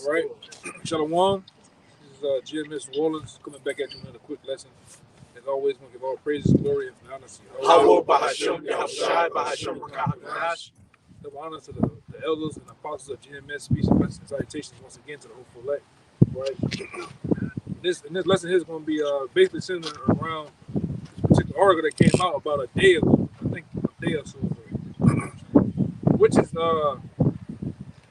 All right. Shalom. This is GMS New Orleans coming back at you with another quick lesson. As always, we're going to give all praises, glory, and honor to Give honor to the elders and apostles of GMS. Peace and blessings and salutations once again to the hopeful elect. Right. This lesson here is going to be basically centered around this particular article that came out about a day ago. I think a day or so ago, which is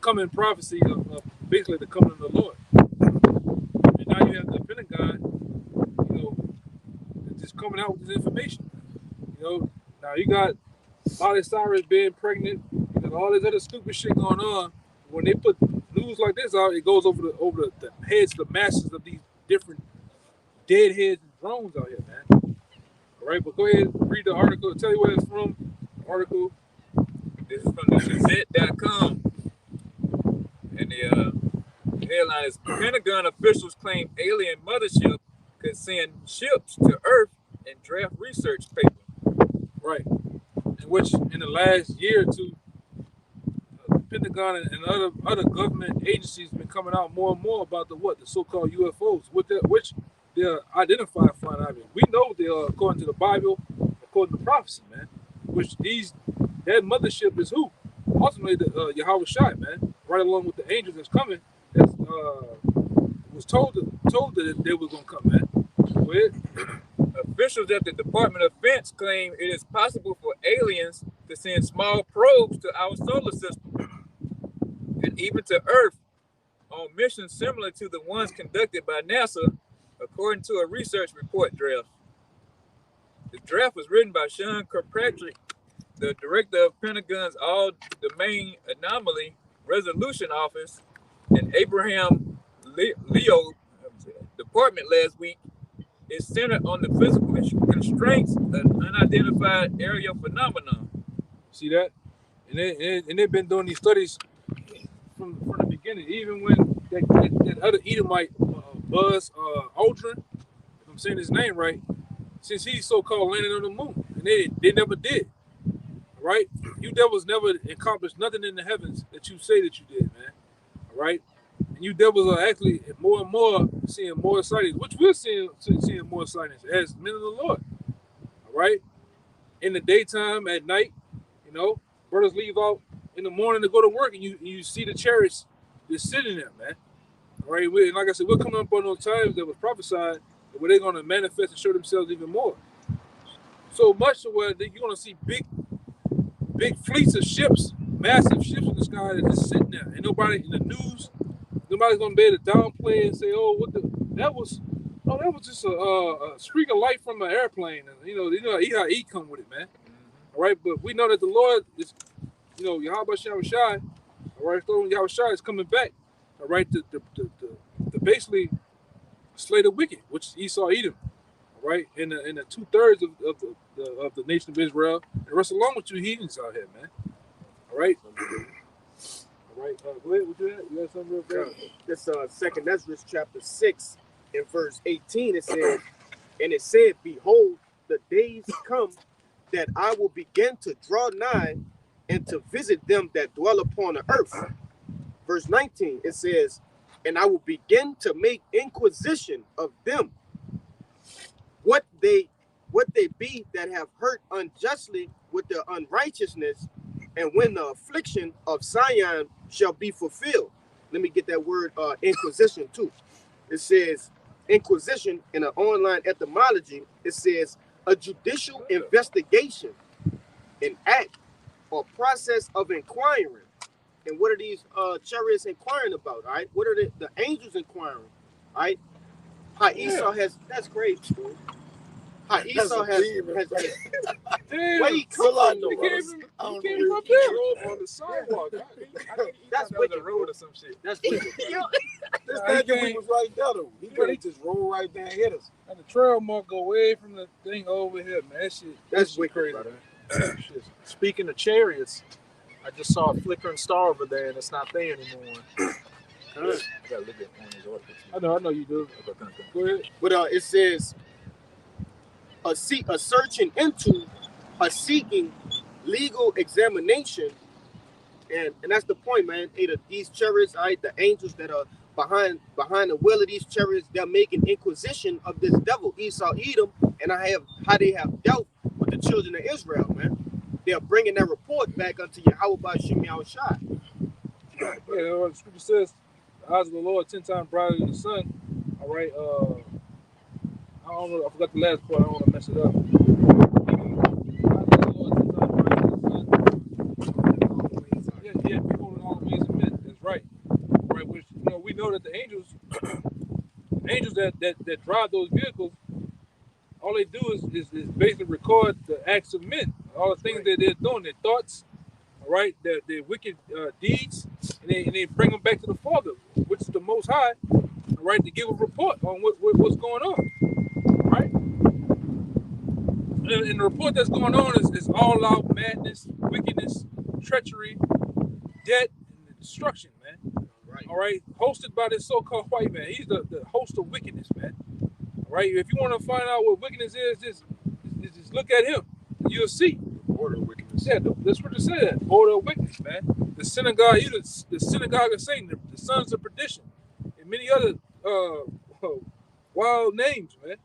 coming prophecy of basically the coming of the Lord. And now you have the Pentagon, just coming out with this information. Now you got Miley Cyrus being pregnant, you got all this other stupid shit going on. When they put news like this out, it goes over the heads of the masses of these different deadheads and drones out here, man. All right, but go ahead and read the article. Tell you where it's from. The article. This is from the Gazette.com. And the headline is Pentagon officials claim alien mothership could send ships to Earth and draft research paper. Right. In which, in the last year or two, the Pentagon and other government agencies have been coming out more and more about the so-called UFOs, which they're identified flying objects. We know they are, according to the Bible, according to prophecy, man. Which that mothership is who? Ultimately, the Yahweh Shai, man. Right along with the angels that's coming, that was told that they were going to come, man. Go ahead. Officials at the Department of Defense claim it is possible for aliens to send small probes to our solar system and even to Earth on missions similar to the ones conducted by NASA, according to a research report draft. The draft was written by Sean Kirkpatrick, the director of Pentagon's All-Domain Anomaly Resolution Office, and Abraham Leo department last week. Is centered on the physical constraints of unidentified aerial phenomenon. See that? And they've been doing these studies from the beginning. Even when that other Edomite, Buzz Aldrin, if I'm saying his name right, since he's so-called landed on the moon, and they never did. Right? You devils never accomplished nothing in the heavens that you say that you did, man. All right? And you devils are actually more and more seeing more sightings, which we're seeing more sightings as men of the Lord. All right? In the daytime, at night, brothers leave out in the morning to go to work, and you see the chariots just sitting there, man. All right? And like I said, we're coming up on those times that was prophesied where they're going to manifest and show themselves even more. So much to where you're going to see big fleets of ships, massive ships in the sky that are just sitting there. And nobody in the news, nobody's gonna be able to downplay and say, that was just a streak of light from an airplane. And how he come with it, man. All right, but we know that the Lord is, Yahweh Shai, all right, so Yahweh Shai is coming back, all right, to basically slay the wicked, which Esau Edom, all right, in the 2/3 of the nation of Israel, and rest along with you heathens out here, man. All right. All right, go ahead. What you had? You got something real quick? This Second Ezra chapter 6 and verse 18, it says, and it said, behold, the days come that I will begin to draw nigh and to visit them that dwell upon the earth. Verse 19, it says, and I will begin to make inquisition of them, what they be that have hurt unjustly with their unrighteousness, and when the affliction of Zion shall be fulfilled. Let me get that word inquisition too. It says inquisition in an online etymology. It says a judicial investigation, an act or process of inquiring. And what are these chariots inquiring about? All right, what are the angels inquiring? All right, how Esau has, that's great, school. How Esau has wait, come on, he came up there on the sidewalk. That's wicked, road or some shit. That's wicked. This nigga was right there though. He just roll right there and hit us. And the trail mark go away from the thing over here, man. That shit, that's wicked, crazy, brother. Speaking of chariots, I just saw a flickering star over there, and it's not there anymore. I gotta look at one of these articles. I know you do. Go ahead. But it says a searching into, a seeking legal examination, and that's the point, man. These chariots, the angels that are behind the wheel of these chariots, they're making inquisition of this devil, Esau, Edom, and how they have dealt with the children of Israel, man. They're bringing that report back unto Yahweh by Shem Yahushua. Yeah, the scripture says, the eyes of the Lord 10 times brighter than the sun. All right, I don't know, I forgot the last part, I don't want to mess it up. Yeah, people in all ways and men. That's right. Right, which we know that the angels that drive those vehicles, all they do is basically record the acts of men, all the things that they're doing, their thoughts, all right, their wicked deeds, and they bring them back to the Father, which is the Most High, all right, to give a report on what's going on, right? And the report that's going on is all out madness, wickedness, treachery, debt, and destruction, man. Right. All right, hosted by this so-called white man. He's the host of wickedness, man. All right, if you want to find out what wickedness is, just look at him. You'll see. Order of wickedness. Yeah, that's what it said. Order of wickedness, man. The synagogue, the synagogue of Satan, the sons of perdition, and many other wild names, man.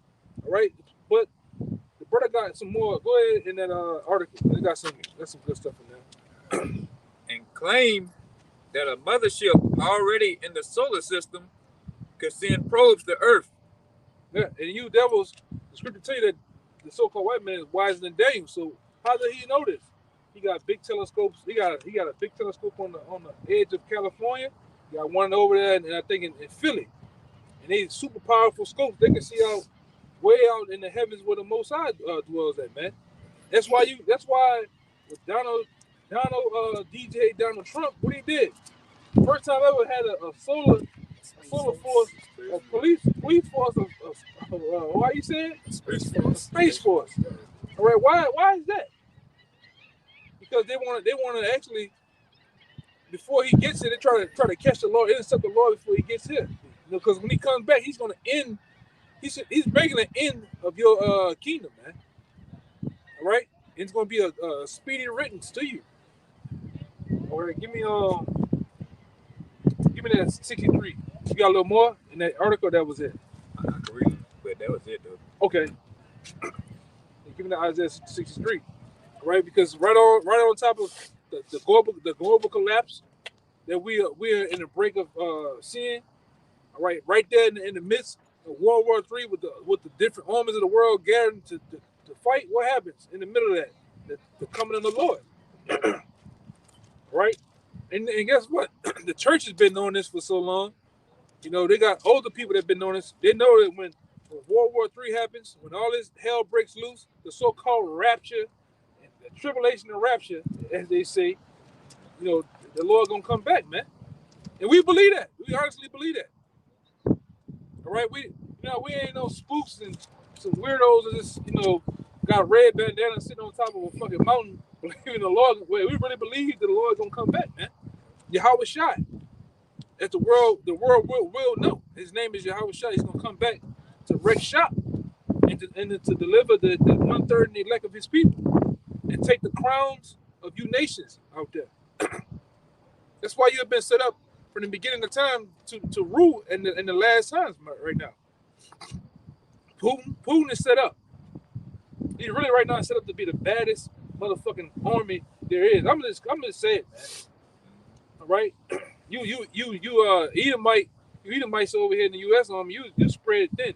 All right, but the brother got some more. Go ahead in that article. They got some good stuff in there. And claim that a mothership already in the solar system could send probes to Earth. Yeah, and you devils, the scripture tell you that the so-called white man is wiser than Daniel. So how did he know this? He got big telescopes. He got a big telescope on the edge of California. He got one over there, and I think in Philly. And they super powerful scopes. They can see out way out in the heavens where the Most High dwells at, man. That's why with Donald Trump, what he did. First time I ever had a solar force, a police force of why you saying? Space force. All right, why is that? Because they want to actually, before he gets here, they try to catch the Lord, intercept the Lord before he gets here. Because when he comes back, he's going to end. He's making an end of your kingdom, man. All right, and it's going to be a speedy riddance to you. All right, give me that 63. You got a little more in that article? That was it. I can read it, but that was it, though. Okay. Give me the Isaiah 63. All right, because right on top of the global collapse that we are in the break of seeing. All right there in the midst of World War III with the different armies of the world gathering to fight. What happens in the middle of that? The coming of the Lord. Right? And guess what? The church has been knowing this for so long. They got older people that have been knowing this. They know that when World War III happens, when all this hell breaks loose, the so-called rapture, the tribulation and rapture, as they say, the Lord gonna come back, man. And we believe that. We honestly believe that. All right, we ain't no spooks and some weirdos that just got red bandana sitting on top of a fucking mountain, believing the Lord. We really believe that the Lord gonna come back, man. Yahweh Shai. That the world will know. His name is Yahweh Shai. He's gonna come back to wreck shop and to deliver the 1/3 and the elect of his people and take the crowns of you nations out there. That's why you have been set up from the beginning of time to rule in the last times right now. Putin is set up. He's really right now set up to be the baddest motherfucking army there is. I'm just saying it, man. All right, you Edomites over here in the U.S. Army, you spread thin,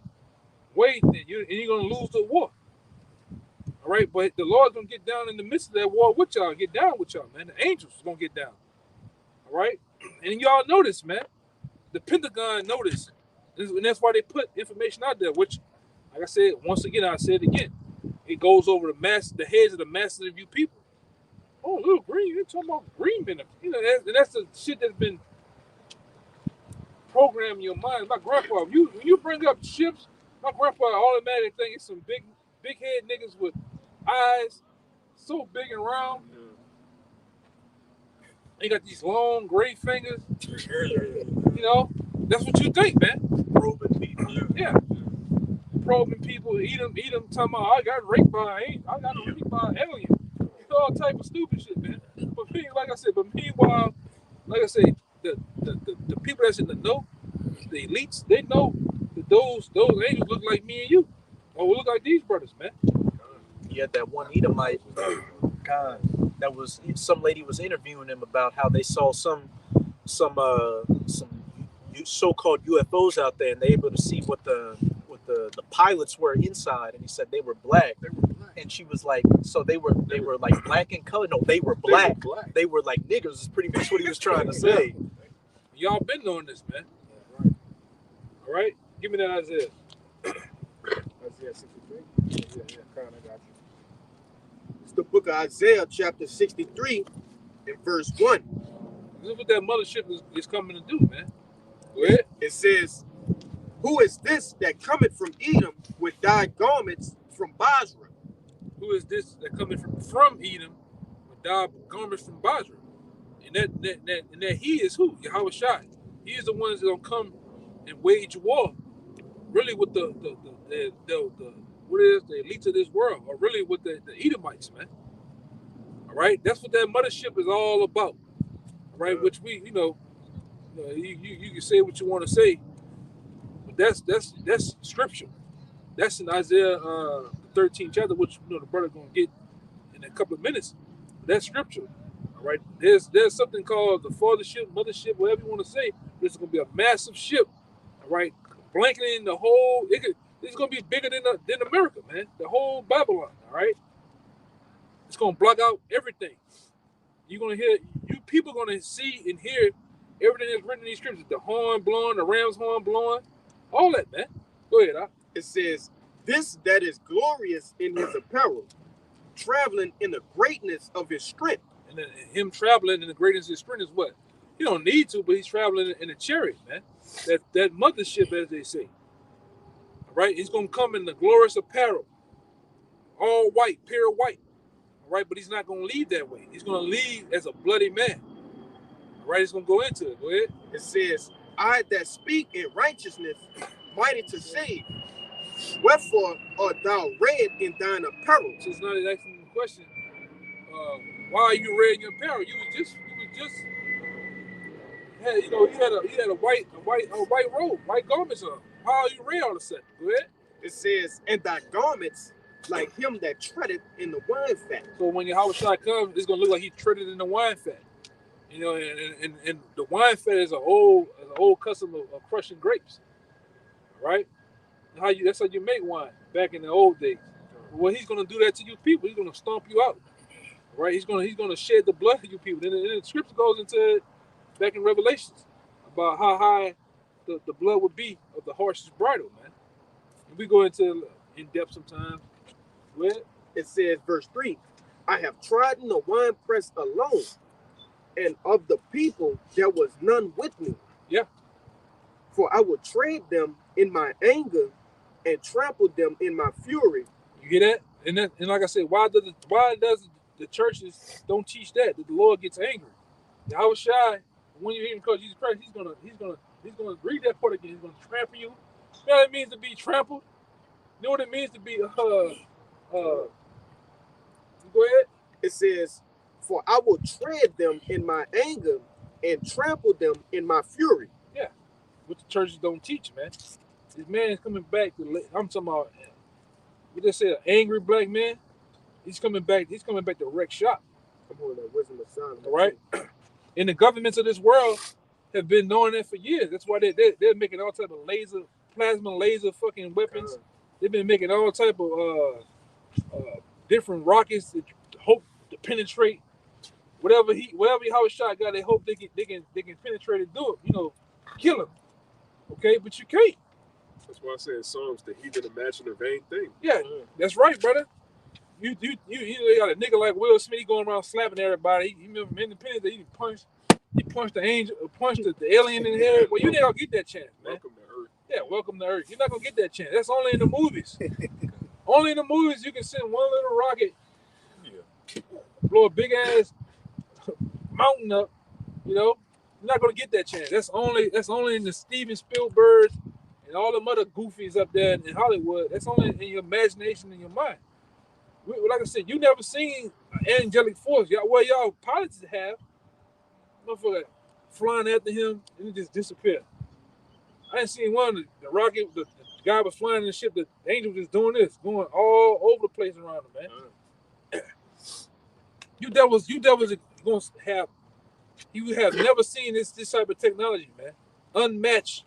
way thin. You're gonna lose the war. All right, but the Lord's gonna get down in the midst of that war with y'all, get down with y'all, man. The angels gonna get down. All right, and y'all notice, man. The Pentagon noticed, and that's why they put information out there. Which, like I said, once again, I said it again. It goes over the heads of the masses of you people. Oh, little green, you're talking about green benefit. That's the shit that's been programmed in your mind. My grandpa, when you bring up ships, my grandpa automatically think it's some big head niggas with eyes so big and round. They got these long gray fingers. That's what you think, man. Probing people. Yeah. Probing people, eat them, talking about, I got raped by an alien. All type of stupid shit, man. But meanwhile, like I say, the people that's in the know, the elites, they know that those angels look like me and you, or look like these brothers, man. He had that one Edomite. God, that was some lady was interviewing him about how they saw some so-called UFOs out there, and they able to see what the pilots were inside, and he said they were black. And she was like, so they were like black in color. No, they were black. They were like niggers. Is pretty much what he was trying to say. Y'all been knowing this, man. All right, give me that Isaiah. Isaiah 63. Yeah, I got you. It's the book of Isaiah, chapter 63, and verse 1. This is what that mothership is coming to do, man. Go ahead. It says, "Who is this that cometh from Edom with dyed garments from Basra?" Who is this that coming from Edom with dyed garments from Basra? And that he is who? Yahweh Shai. He is the ones that gonna come and wage war, really with the what is the elites of this world, or really with the Edomites, man. All right, that's what that mothership is all about. All right, which we, you can say what you want to say, but that's scripture. That's in Isaiah the 13th chapter, which the brother gonna get in a couple of minutes. That's scripture. All right, there's something called the fathership, mothership, whatever you want to say. This is gonna be a massive ship. All right, blanketing the whole. It's gonna be bigger than America, man. The whole Babylon. All right, it's gonna block out everything. You're gonna hear, you people gonna see and hear everything that's written in these scriptures. The horn blowing, the ram's horn blowing, all that, man. Go ahead, Doc. It says, "This that is glorious in his apparel, traveling in the greatness of his strength." And then him traveling in the greatness of his strength is what? He don't need to, but he's traveling in a chariot, man. That mothership, as they say. All right, he's gonna come in the glorious apparel, all white, pure white. All right, but he's not gonna leave that way. He's gonna leave as a bloody man. All right, he's gonna go into it. Go ahead. It says, "I that speak in righteousness, mighty to save. Wherefore art thou red in thine apparel?" So it's not asking the question. Why are you red in your apparel? You was just you had a white robe, white garments on. How are you red all of a sudden? Go ahead. It says, "And thy garments like him that treadeth in the wine fat." So when Yahweh Shai comes, it's gonna look like he treaded in the wine fat. And the wine fat is an old custom of crushing grapes. Right? That's how you make wine back in the old days. Well, he's gonna do that to you people. He's gonna stomp you out. Right? He's gonna shed the blood of you people. And the scripture goes into it back in Revelations about how high the blood would be of the horse's bridle, man. And we go into in depth sometimes. Well, It says, verse 3, "I have trodden the winepress alone, and of the people there was none with me. Yeah. For I will tread them in my anger and trample them in my fury." You hear that? And like I said, why does the churches don't teach that the Lord gets angry? Yahweh Shai, when you hear him call Jesus Christ, he's gonna read that part again. He's gonna trample you. You know what it means to be trampled? You know what it means to be go ahead. It says, "For I will tread them in my anger and trample them in my fury." Yeah, what the churches don't teach, man. This man is coming back I'm talking about. We just said an angry black man. He's coming back to wreck shop. Come on, that wisdom of Solomon. All right. And the governments of this world have been knowing that for years. That's why they're making all type of plasma laser fucking weapons. They've been making all type of different rockets that hope to penetrate whatever Yahweh Shai got. They hope they can penetrate and do it. Kill him. Okay, but you can't. That's why I say in Psalms, the heathen imagine a vain thing. Yeah, that's right, brother. You got a nigga like Will Smith, he going around slapping everybody. He remember from Independence that he punched the angel, punched the alien in the head. Well, you ain't gonna get that chance, man. Welcome to Earth. Yeah, welcome to Earth. You're not gonna get that chance. That's only in the movies. Only in the movies you can send one little rocket, blow a big ass mountain up. You're not gonna get that chance. That's only in the Steven Spielberg and all them other goofies up there in Hollywood. That's only in your imagination and your mind. Like I said, you never seen an angelic force. Y'all pilots have. Motherfucker flying after him and it just disappeared. I ain't seen one. The rocket, the guy was flying in the ship. The angel was just doing this, going all over the place around him, man. You devils going to have. You have never seen this type of technology, man. Unmatched.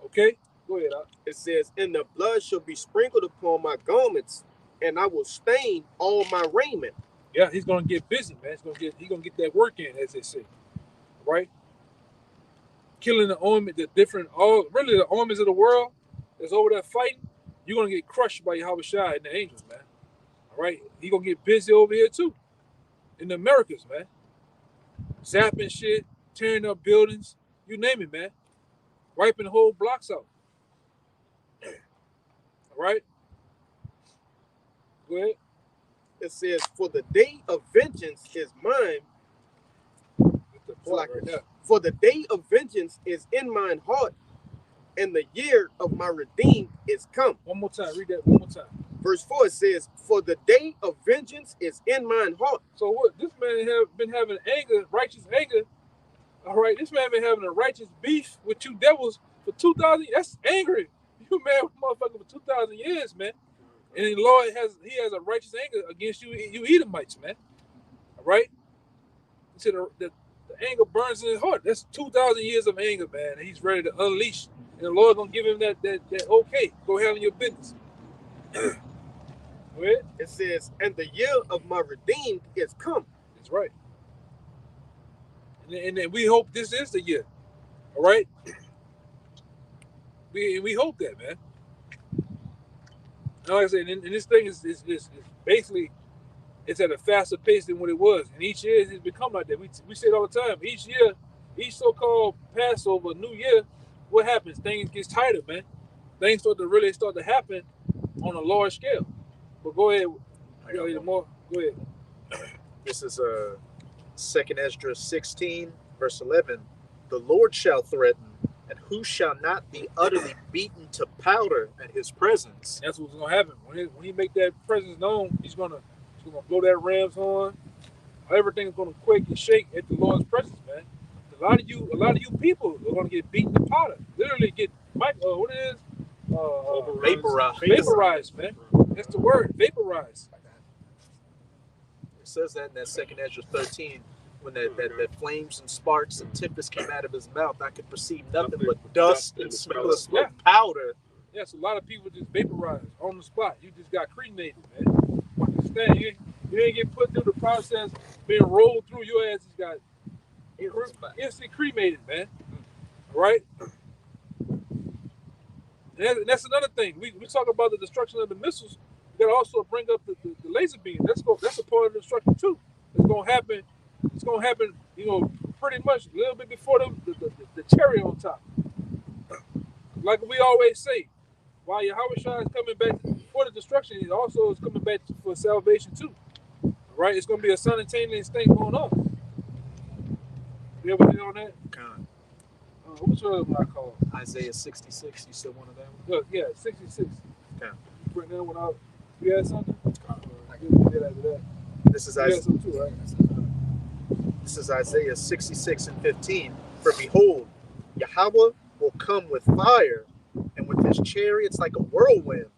Okay, go ahead. It says, "And the blood shall be sprinkled upon my garments, and I will stain all my raiment." Yeah, he's gonna get busy, man. He's gonna get that work in, as they say, right? Killing the army, really the armies of the world that's over there fighting. You're gonna get crushed by Yahweh Shai and the angels, man. All right, he gonna get busy over here too, in the Americas, man. Zapping shit, tearing up buildings, you name it, man. Wiping whole blocks out. All right, go ahead. It says, "For the day of vengeance is mine." Like right now. For the day of vengeance is in mine heart, and the year of my redeemed is come. One more time, read that one more time. Verse 4 says, "For the day of vengeance is in mine heart." So what? This man have been having anger, righteous anger. All right, this man been having a righteous beef with two devils for 2,000. That's angry. You mad with motherfucker for 2,000 years, man. And the Lord has a righteous anger against you, you Edomites, man. All right. He said the anger burns in his heart. That's 2,000 years of anger, man. And he's ready to unleash. And the Lord gonna give him that okay. Go handle your business. Go ahead. It says, "And the year of my redeemed is come." That's right. And then we hope this is the year. All right. We hope that, man. And like I said, and this thing is basically it's at a faster pace than what it was. And each year it's become like that. We say it all the time. Each year, each so-called Passover, New Year, what happens? Things gets tighter, man. Things start to happen on a large scale. But go ahead. Go ahead. This is 2nd Esdras 16, verse 11. "The Lord shall threaten, and who shall not be utterly beaten to powder at his presence?" That's what's gonna happen when he make that presence known. He's gonna blow that ram's horn. Everything's gonna quake and shake at the Lord's presence, man. A lot of you people are gonna get beaten to powder. Literally get vaporized, man. That's the word, vaporized. It says that in that 2nd Esdras 13, when that flames and sparks and tempest came out of his mouth, I could perceive nothing but dust and smell of smoke, powder. Yes, a lot of people just vaporized on the spot. You just got cremated, man. Understand? You didn't get put through the process, being rolled through. Your ass just got instantly cremated, man. All right? And that's another thing. We talk about the destruction of the missiles. We gotta also bring up the laser beam. That's a part of the destruction too. It's gonna happen. It's gonna happen. Pretty much a little bit before the cherry on top. Like we always say, while Yahweh Shai is coming back for the destruction, he also is coming back for salvation too. Right? It's gonna be a simultaneous thing going on. You ever hear on that? What's the other one I call? Isaiah 66. You said one of them? Yeah, 66. Okay. You bring that one out. You had something? I guess we did after that. This is You had something too, right? This is Isaiah 66 and 15. "For behold, Yahweh will come with fire, and with his chariots like a whirlwind,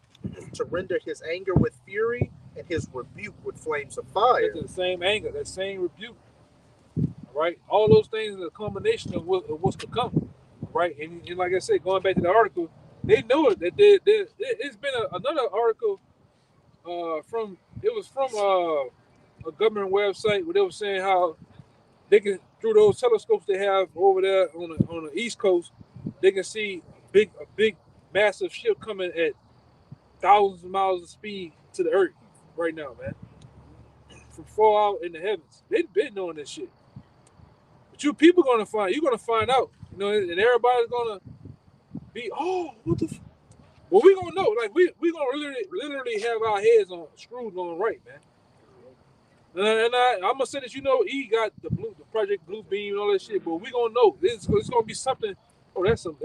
to render his anger with fury and his rebuke with flames of fire." That's the same anger, that same rebuke. All right? All those things are a combination of what's to come. Right? And like I said, going back to the article, they know it. That it's been another article from a government website where they were saying how they can, through those telescopes they have over there on the East Coast, they can see a big massive ship coming at thousands of miles of speed to the earth right now, man. From far out in the heavens. They've been knowing this shit. But you're gonna find out, and everybody's gonna be, what the well, we gonna know, like we gonna literally have our heads screwed on right, man. And I'm gonna say that he got the Project Blue Beam and all that shit, but we gonna know it's gonna be something. Oh, that's some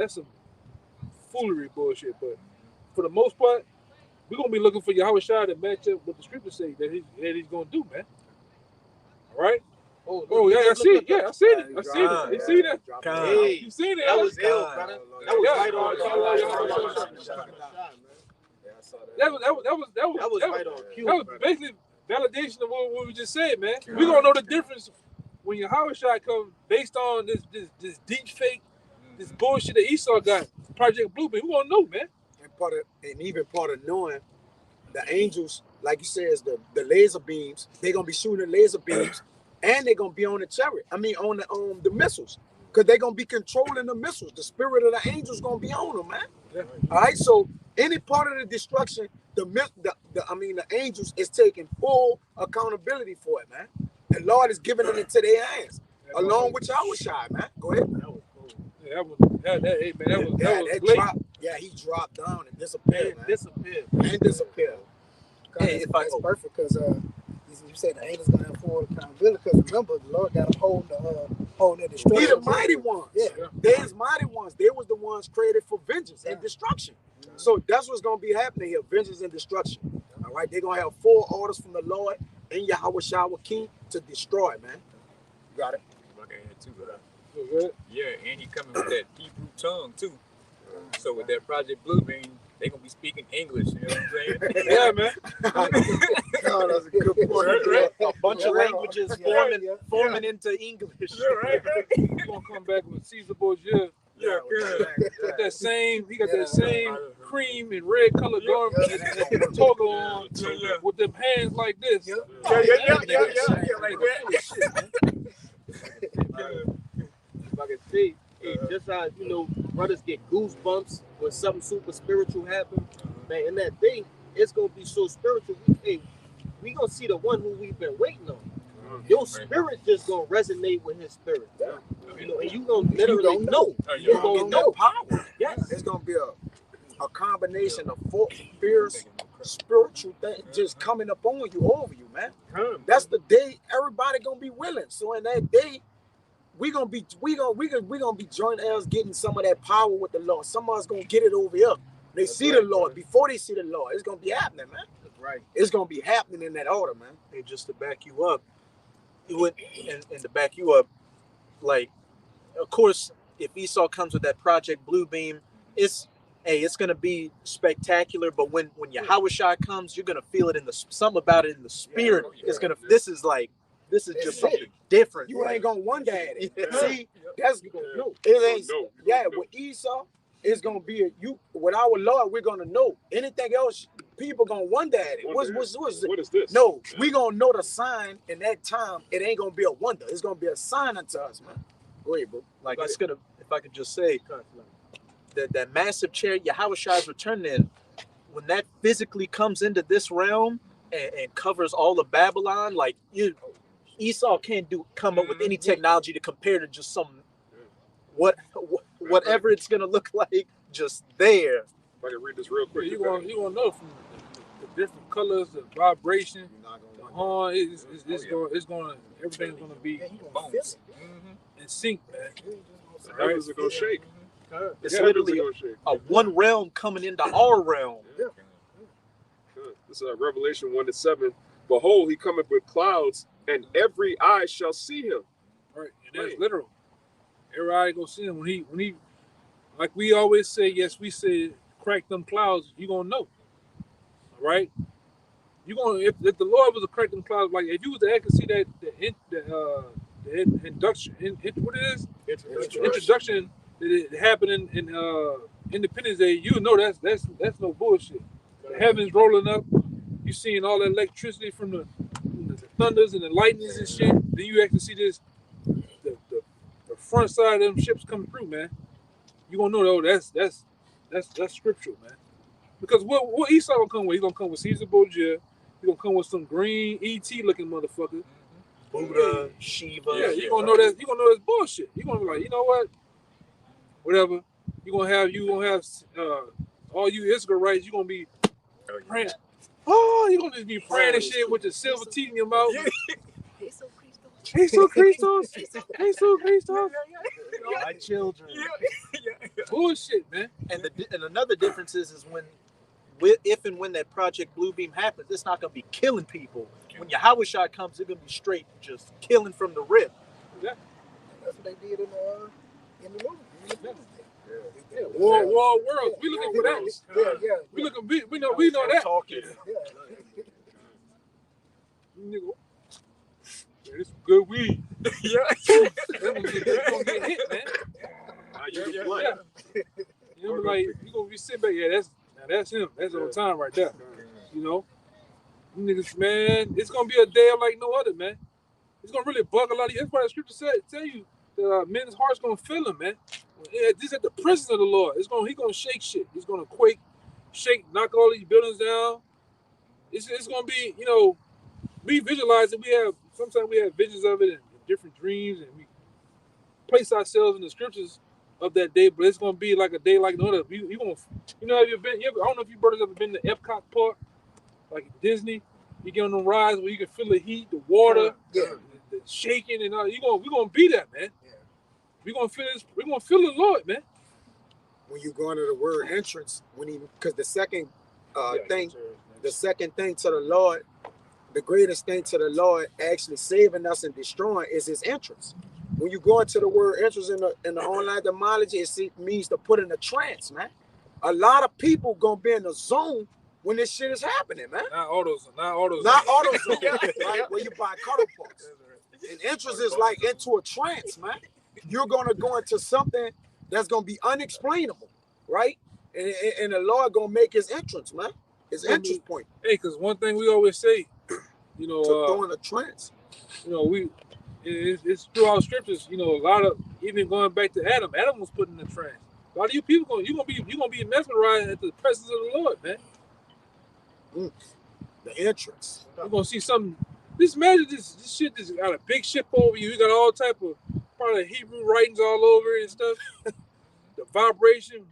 foolery bullshit. But for the most part, we're gonna be looking for Yahweh Shai to match up what the scriptures say that he's gonna do, man. All right. Oh yeah, I see it. Yeah, I seen it. I seen it. God, You seen it? Hey, You seen it? that huh? was ill, brother. That was Yeah. right on. That was right on cue. That was basically validation of what we just said, man. We gonna know the difference when your Howard shot comes based on this deep fake, this bullshit that Esau got, Project Blueprint. We gonna know, man. And even part of knowing the angels, like you said, is the laser beams. They're gonna be shooting laser beams, and they're gonna be on the chariot. I mean, on the missiles, because they're gonna be controlling the missiles. The spirit of the angels gonna be on them, man. Yeah. All right. So any part of the destruction, the angels is taking full accountability for it, man. The Lord is giving it into their hands, along with Yahushua, man. Go ahead. Yeah, that was blatant. Drop. Yeah, he dropped down and disappeared, man. Disappeared. Hey, if I it's perfect because you say the angels gonna have full accountability because remember the Lord got a hold the destruction. He the mighty ones. Yeah. They is mighty ones. They was the ones created for vengeance and destruction. So that's what's gonna be happening here: vengeance and destruction. All right, they're gonna have full orders from the Lord and Yahweh Shah King to destroy, man. You got it. Yeah, and he coming with that Hebrew tongue too. So with that Project Bluebeam, they gonna be speaking English. You know what I'm saying? Yeah, man. Oh, that's a good point. Right. A bunch of languages forming into English. Yeah, right. He's gonna come back with Caesar Borgia. Yeah, good. He got that same cream and red colored garment and toga on with them hands like this. Yeah, like that. If I can say, just how brothers get goosebumps when something super spiritual happens, man. In that day, it's gonna be so spiritual. We gonna see the one who we've been waiting on. Your spirit just gonna resonate with his spirit, and you gonna literally know. You gonna know power. Yes, it's gonna be a combination of fierce spiritual thing just coming up on you, over you, man. That's the day everybody gonna be willing. So in that day, we gonna be joint heirs, getting some of that power with the Lord. Some of us gonna get it over here. They see the Lord before they see the Lord. It's gonna be happening, man. Right. It's gonna be happening in that order, man. Hey, just to back you up, and to back you up, like, of course, if Esau comes with that Project Bluebeam, it's gonna be spectacular. But when Yahushua comes, you're gonna feel it in something about it in the spirit. It's gonna. This is just something different. You ain't gonna wonder at it. Yeah. See, that's it ain't. Yeah, with Esau, it's gonna be with our Lord. We're gonna know. Anything else, people gonna wonder at it. What's What is this? No, we gonna know the sign in that time. It ain't gonna be a wonder. It's gonna be a sign unto us, man. Go ahead, bro. Like, it's gonna. If I could just say, that massive chariot Yahushua is returning in, when that physically comes into this realm and covers all of Babylon, like Esau can't come up with any technology to compare to just some whatever it's gonna look like just there. If I can read this real quick. You gonna know from the different colors, the vibration, the horn. Everything's gonna be in sync, man. The heavens are gonna shake. It's literally a one realm coming into our realm. This is Revelation 1-7. Behold, he cometh with clouds, and every eye shall see him. Right, and that's literal. Every eye gonna see him when he, like we always say. Yes, we say, crack them clouds. You gonna know, all right? You gonna if the Lord was to crack them clouds, like if you was to actually see that the induction, what it is, introduction that it happened in Independence Day, you know that's no bullshit. The heavens rolling up, you seeing all the electricity from the thunders and the lightnings and shit. Then you actually see this the front side of them ships coming through, man. You gonna know that's scriptural, man. Because what Esau gonna come with? He's gonna come with Caesar Borgia. He's gonna come with some green ET looking motherfucker. Buddha, Shiva. Yeah, you gonna know that. You gonna know that's bullshit. You gonna be like, you know what? Whatever. You gonna have all you Israelites. You gonna be praying. Oh, you gonna just be praying and shit with the silver teeth in your mouth. Jesus Christos. My children. Bullshit, man. And another difference is when if and when that Project Bluebeam happens, it's not going to be killing people. When your Howard shot comes, it's going to be straight just killing from the rip. Yeah. That's what they did in the movie. Yeah. War worlds. We looking for that. Yeah. We looking. We know that. Talking. Nigga. Yeah, this some good weed. Yeah. It's gonna get hit, man. Yeah. You know, like you gonna be sitting back. Yeah, that's him. That's on time right there. You know, them niggas, man. It's gonna be a day like no other, man. It's gonna really bug a lot of you. That's why the scripture tell you that men's hearts gonna feel him, man. Yeah, this at the presence of the Lord. He gonna shake shit. He's gonna quake, shake, knock all these buildings down. It's gonna be, you know, we visualize it. Sometimes we have visions of it in different dreams, and we place ourselves in the scriptures of that day. But it's gonna be like a day like no other. You know, have you been? I don't know if you brothers ever been to Epcot Park, like Disney. You get on the rides where you can feel the heat, the water, the shaking, and all. We're gonna be there, man. We're gonna feel this. We're gonna feel the Lord, man. When you go into the word entrance, because the second thing to the Lord, the greatest thing to the Lord actually saving us and destroying is his entrance. When you go into the word entrance in the online etymology, it means to put in a trance, man. A lot of people gonna be in the zone when this shit is happening, man. Not autos. Not auto zone, right? Where you buy car parts. And entrance is like into a trance, man. You're gonna go into something that's gonna be unexplainable, right? And the Lord gonna make his entrance, man. His entrance point. Hey, because one thing we always say, you know, to throw in a trance. You know, it's throughout scriptures. You know, a lot of, even going back to Adam. Adam was put in a trance. A lot of you people you're gonna be mesmerized at the presence of the Lord, man. The entrance. You're gonna see something. Just imagine this shit just got a big ship over you. You got all type of probably Hebrew writings all over it and stuff. The vibration.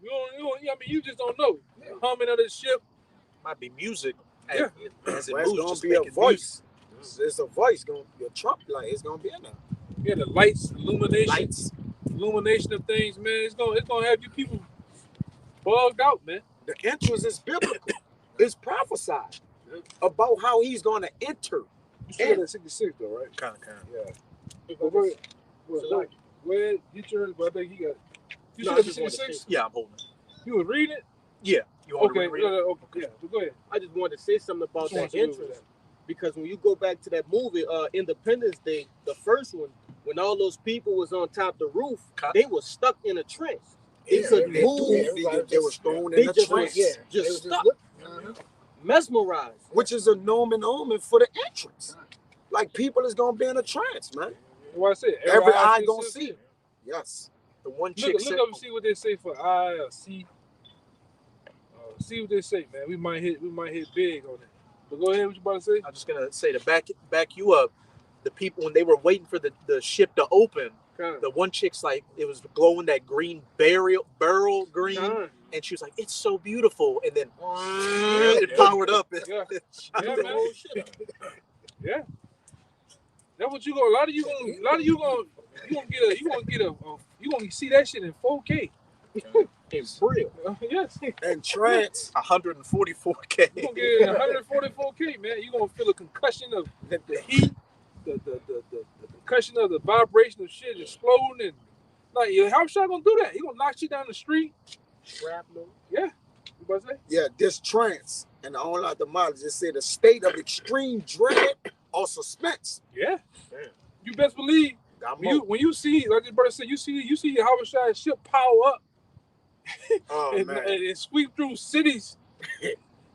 I mean, you just don't know. The humming of the ship. Might be music. Yeah. As it Well, moves, it's just gonna be a making voice. It's a voice. Your trump light is gonna be in there. Yeah, the lights, illumination of things, man. It's gonna have you people bugged out, man. The entrance is biblical. It's prophesied about how he's gonna enter. You still at 66 though, right? Kind of. Yeah. Well, you turned, but I think he got. You still at 66? Yeah, I'm holding it. You was reading it? Yeah. You want Okay. to read it? Okay. Yeah. So go ahead. I just wanted to say something about Just want that to entrance, because when you go back to that movie, Independence Day, the first one, when all those people was on top of the roof, they were stuck in a trance. They couldn't move. They were thrown They in a just trance. just stuck, mesmerized. Which is a nomen omen for the entrance. Like people is gonna be in a trance, man. What I said, Every eye gonna see it. Yes. The one chick Look up and see what they say for I or C. See what they say, man. We might hit big on it. But go ahead, what you about to say? I'm just gonna say to back you up. The people, when they were waiting for the ship to open, the one chick's like, it was glowing that green beryl green, and she was like, "It's so beautiful," and then it powered up. Yeah, man. Yeah. That's what you gonna. You gonna see that shit in 4K. In real. Yes. And trance. 144K. You gonna get it in 144K, man. You gonna feel a concussion of the heat, the concussion of the vibration of shit exploding, and like how shot gonna do that? He gonna knock shit down the street. Shrapnel. Yeah. You about to say? Yeah, this trance and the online etymology just said a state of extreme dread or suspense. Yeah. You best believe when you see, like this brother said, you see your Howard Shire ship power up and sweep through cities.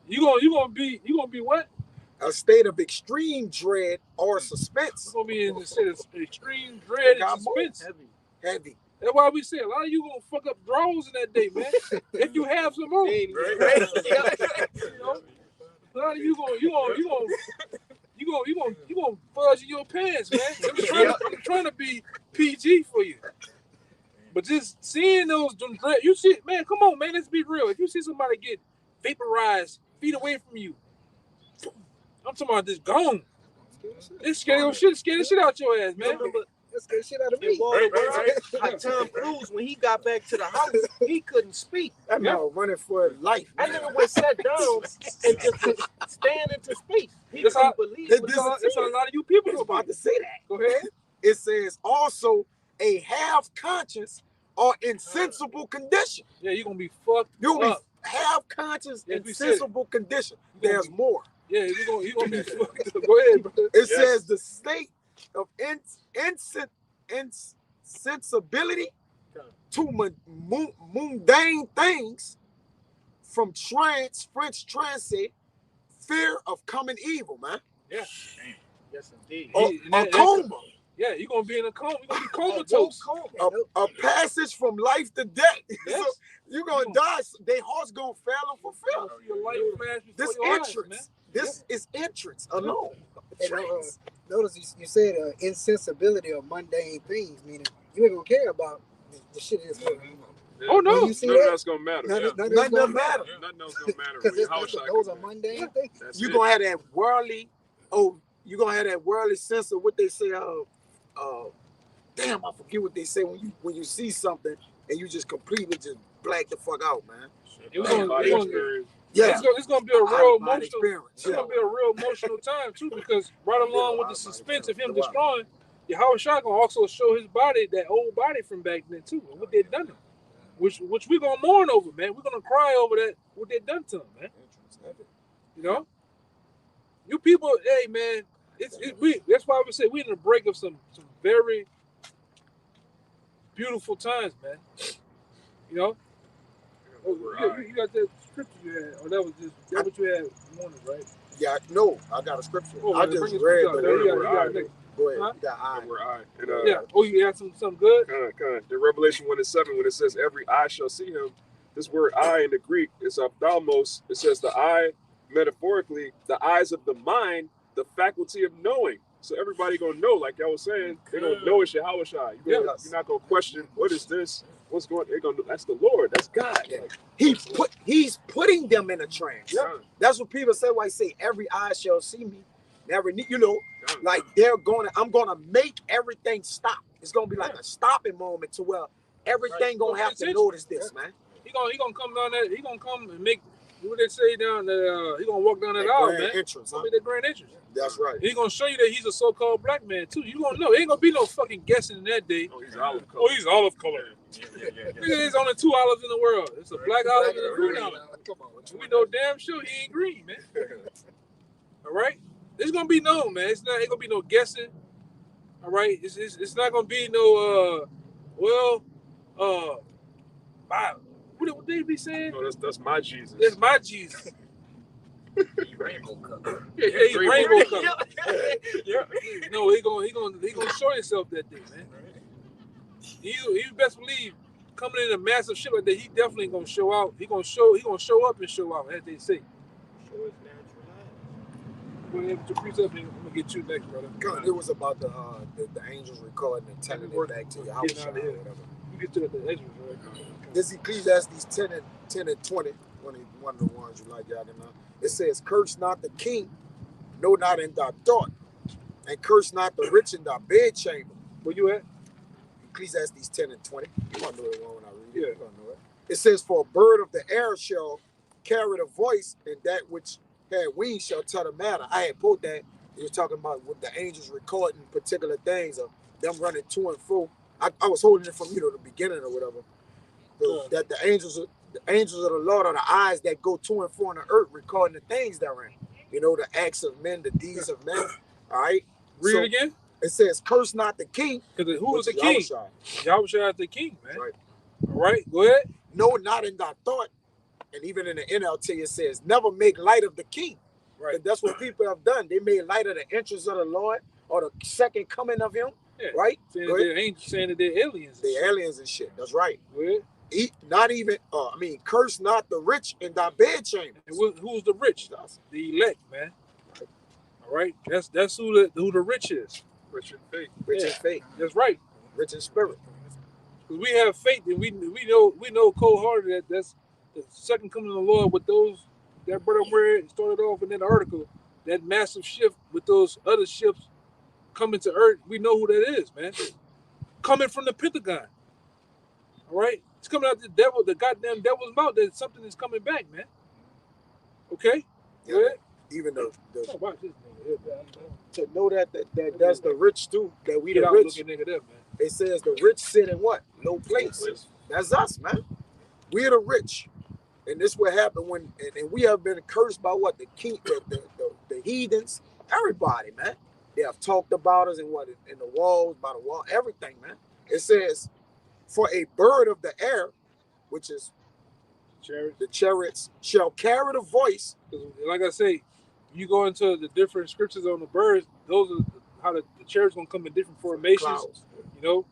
You gonna be what? A state of extreme dread or suspense. You're gonna be in the state of extreme dread and suspense. Heavy. That's why we say a lot of you gonna fuck up draws in that day, man. If you have some more. You know? A lot of you gonna fuzz in your pants, man. I'm trying to be PG for you. But just seeing you see, man, come on, man, let's be real. If you see somebody get vaporized feet away from you, I'm talking about this gone. It's scare the shit out your ass, man. That scared shit out of And me. Tom Cruise, when he got back to the house, he couldn't speak. That man was running for his life. That nigga went sat down and just was staring into space. He That's couldn't how- believe That's what That's how a lot of you people I was go about about. to say that. Go ahead. It says also a half-conscious or insensible condition. Yeah, you're gonna be fucked You'll be up. half-conscious, Yes, we said it. insensible condition. gonna There's be- more. Yeah, you're gonna be fucked up. Go ahead, brother. It Yes. says the state of insensibility to mundane things, from French transit, fear of coming evil, man. Yeah. Yes, indeed. Or and a that- coma, Yeah, you're gonna be in a coma. You're gonna be comatose. a passage from life to death. Yes. So you're gonna die. Their heart's gonna fail and fulfill. Your life flash before This your eyes, entrance, man. this is entrance alone. And notice you said insensibility of mundane things, meaning you ain't gonna care about the shit that's going on. Oh no. When you see None of that, that's gonna matter. none Yeah. of Nothing that's doesn't gonna matter. Nothing else gonna matter. because How shall I those go are back? mundane things. That's You're it. gonna have that worldly. Oh, you're gonna have that worldly sense of what they say. Damn, I forget what they say when you see something and you just completely just black the fuck out, man. It's gonna, Yeah, it's gonna be a real out-of-body emotional. experience. It's gonna be a real emotional time too, because right along with the suspense of him destroying, Yahweh Shah gonna also show his body, that old body from back then too, and what they done to him. Which we gonna mourn over, man. We're gonna cry over that, what they done to him, man. You know, you people, hey man, that's why we say we in the break of some very beautiful times, man. You know, you got that scripture you had, or that what you had wanted, right? Yeah, no, I got a scripture. Oh, I man, just bring it read to the God. word. You got- Go ahead. Huh? You got eye. We're eye. And, yeah. Oh, you had some good. In Revelation 1:7, when it says every eye shall see him, this word eye in the Greek is ophthalmos. It says the eye, metaphorically, the eyes of the mind, the faculty of knowing. So everybody gonna know, like y'all was saying, they're gonna know it's Yahweh Shai. You're not gonna question what is this, what's going. They're gonna. That's the Lord. That's God. Yeah. He's putting them in a trance. Yeah. That's what people say. Why I say every eye shall see me, every knee. You know, Yeah. like I'm gonna make everything stop. It's gonna be like a stopping moment to where everything gonna have to notice this, man. He gonna come down there. He gonna come and make what they say down there. He gonna walk down that aisle, man. Entrance, huh? Make that grand entrance. That's right. He gonna show you that he's a so-called black man too. You gonna know. Ain't gonna be no fucking guessing in that day. Oh, he's olive color. Oh, he's olive color. Nigga, there's only 2 olives in the world. It's a black olive and a green olive. Come on, what you We know damn sure he ain't green, man. All right, it's gonna be known, man. Ain't gonna be no guessing. All right, it's not gonna be no what they be saying? No, that's my Jesus. That's my Jesus. Rainbow color. Yeah, he's rainbow color. Yeah. No, he gonna show himself that day, man. You best believe coming in a massive ship like that, he definitely gonna show out. He gonna show up and show out, as they say. Show his natural eyes. Go ahead with your precept, and I'm gonna get you next, brother. It was about the angels recording and telling it back to Yahweh Getting out of Shai or here. whatever. You get to the edges, right? This Ecclesiastes 10 and 20, one of the ones you like, y'all can know. It says, curse not the king, no, not in thy thought, and curse not the rich in thy bedchamber. Where you at? Ecclesiastes 10 and 20. You want to know it when I read it. Yeah. You gonna know it. It says, for a bird of the air shall carry the voice, and that which had wings shall tell the matter. I had put that. He was talking about with the angels recording particular things of them running to and fro. I was holding it from the beginning or whatever. That the angels of the Lord are the eyes that go to and fro on the earth, recording the things therein. The acts of men, the deeds of men. All right. Read it again. It says, curse not the king. Because who was the which king? is Yahushua. Yahweh is the king, man. Right. All right, go ahead. No, not in thy thought. And even in the NLT, it says, never make light of the king. Right. And that's what people have done. They made light of the entrance of the Lord or the second coming of him. Yeah. Right? Saying Go that ahead. they're angels, saying that they're aliens. The aliens and shit. That's right. Go ahead. Not even, curse not the rich in thy bedchamber. And who's the rich? The elect, man. All right, that's who the rich is. Rich in faith. Rich in faith. That's right. Rich in spirit. Because we have faith, and we know cold-hearted that that's the second coming of the Lord with that brother where it started off in that article, that massive shift with those other ships coming to Earth. We know who that is, man. Coming from the Pentagon. All right? It's coming out the goddamn devil's mouth that something is coming back, man. Okay? Yeah, Go ahead. even the Watch this nigga here, man. to know that that's the rich too, that we Get the out rich. looking nigga there, man. It says the rich sit in what? No place. That's us, man. We're the rich. And this what happened when, and we have been cursed by what? The heathens, everybody, man. They have talked about us in what? In the walls, by the wall, everything, man. It says, for a bird of the air, which is the chariots, shall carry the voice. Like I say, you go into the different scriptures on the birds, those are how the chariots going to come in different formations. Clouds. You know,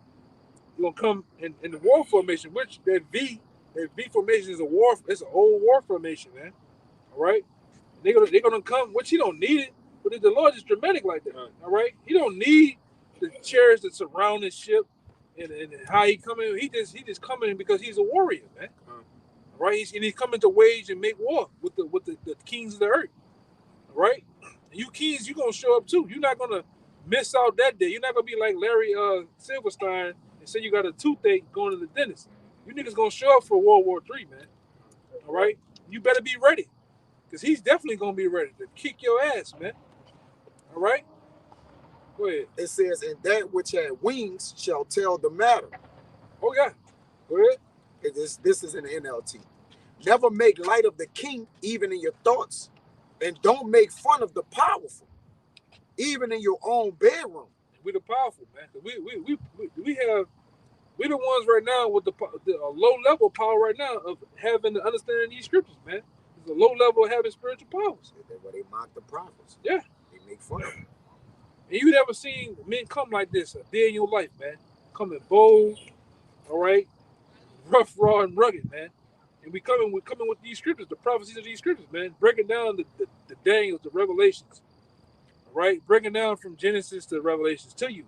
you're going to come in the war formation, which that V formation is it's an old war formation, man. All right? They're gonna come, which he don't need it, but the Lord is dramatic like that. All right? He don't need the chariots that surround his ship and how he coming. He just coming because he's a warrior, man. All right? He's coming to wage and make war with the kings of the earth. All right? And you kings, you're gonna show up too. You're not gonna miss out that day. You're not gonna be like Larry Silverstein and say you got a toothache going to the dentist. You niggas gonna show up for World War III, man. All right? You better be ready. Because he's definitely gonna be ready to kick your ass, man. All right? Go ahead. It says, and that which had wings shall tell the matter. Oh, yeah. Go ahead. This is in the NLT. Never make light of the king, even in your thoughts. And don't make fun of the powerful, even in your own bedroom. We the powerful, man. We're the ones right now with the low level power right now of having to understand these scriptures, man. It's a low level of having spiritual powers. That's why they mock the prophets. Yeah. They make fun of them. And you never seen men come like this a day in your life, man. Coming bold, all right, rough, raw, and rugged, man. And we're coming with these scriptures, the prophecies of these scriptures, man. Breaking down the Daniels, the Revelations, all right? Breaking down from Genesis to Revelations to you.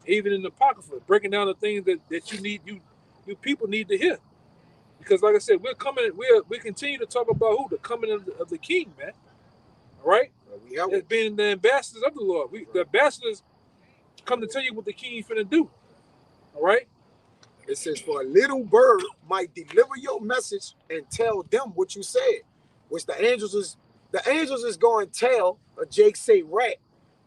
Even in the Apocrypha, breaking down the things that you people need to hear. Because like I said, we continue to talk about the coming of the King, man. All right? As being the ambassadors of the Lord. The ambassadors come to tell you what the King is finna do. All right? It says, for a little bird might deliver your message and tell them what you said, which the angels is going to tell, or Jake say rat,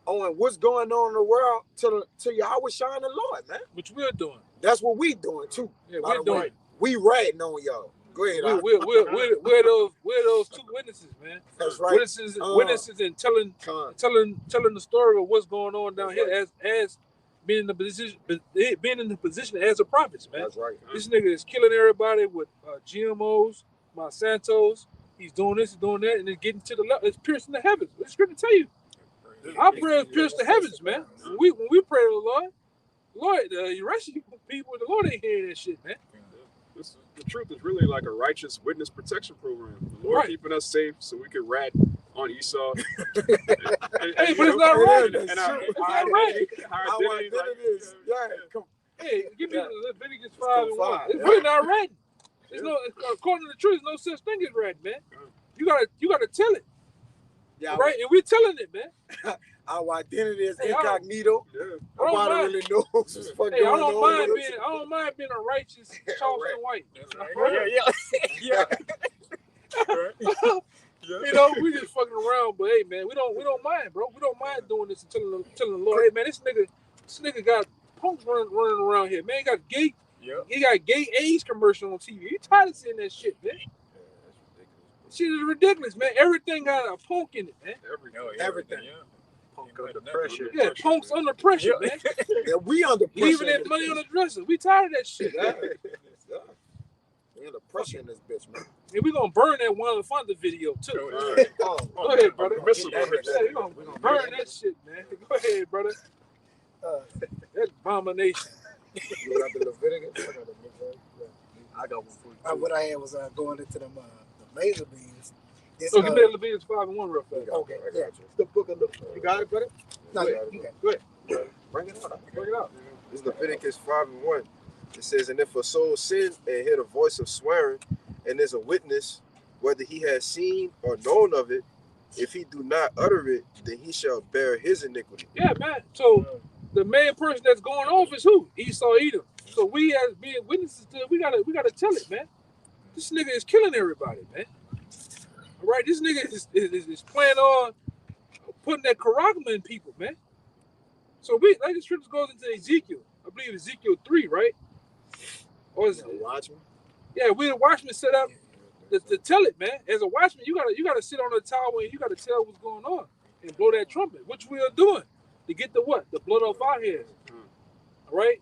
on what's going on in the world to Yahweh shine the Lord, man. Which we're doing. That's what we doing too. Yeah, we're doing. We ratting on y'all. Go ahead. We're those two witnesses, man. That's right. Witnesses and telling the story of what's going on down here as being in the position as a prophet, man. That's right. This nigga is killing everybody with GMOs, Monsantos. He's doing this, he's doing that, and then getting to the level. It's piercing the heavens. It's good to tell you. Our prayers pierce the heavens, man. When we pray to the Lord, the rest of you people, the Lord ain't hearing that shit, man. The truth is really like a righteous witness protection program. The Lord keeping us safe so we can rat on Esau. Hey, but it's not right. It's not right. Our identity is, Hey, give me Leviticus 5 and 1. It's really not right. According to the truth, there's no such thing as rat, man. You gotta tell it. Yeah, right, and we're telling it, man. Our identity is incognito. Nobody really knows what's fucking going on. I don't mind being a righteous Charleston White. Yeah. You know, we just fucking around, but hey, man, we don't mind, bro. We don't mind doing this and telling the Lord, hey, man, this nigga got punks running around here, man. He got gay AIDS commercial on TV. You tired of seeing that shit, man? Shit is ridiculous, man. Everything got a punk in it, man. Everything. Punk under pressure. Yeah, punks under pressure, man. Yeah, we under pressure. Leaving that money on the dresser. We tired of that shit. We under pressure in this bitch, man. And we gonna burn that one of the fun video too. Go ahead, brother. We're gonna burn that shit, man. Go ahead, brother. That abomination. You got the Leviticus? I got one for you. What I had was going into them the laser beams. So give me that Leviticus 5 and 1 real fast. Okay, yeah. The book of you got it, brother? No, Go okay. ahead. Bring it out. Bring it out. This is Leviticus 5 and 1. It says, and if a soul sin and hear the voice of swearing, and is a witness, whether he has seen or known of it, if he do not utter it, then he shall bear his iniquity. Yeah, man. So the main person that's going off is who? Esau Edom. So we as being witnesses to it, we gotta tell it, man. This nigga is killing everybody, man. All right, this nigga is planning on putting that karagma in people, man. So we like the scripture goes into Ezekiel. I believe Ezekiel 3, right? Or is it Watchman? Yeah, we the watchmen set up to tell it, man. As a watchman, you gotta sit on the tower and you gotta tell what's going on and blow that trumpet, which we are doing to get the what? The blood off our hands. All right?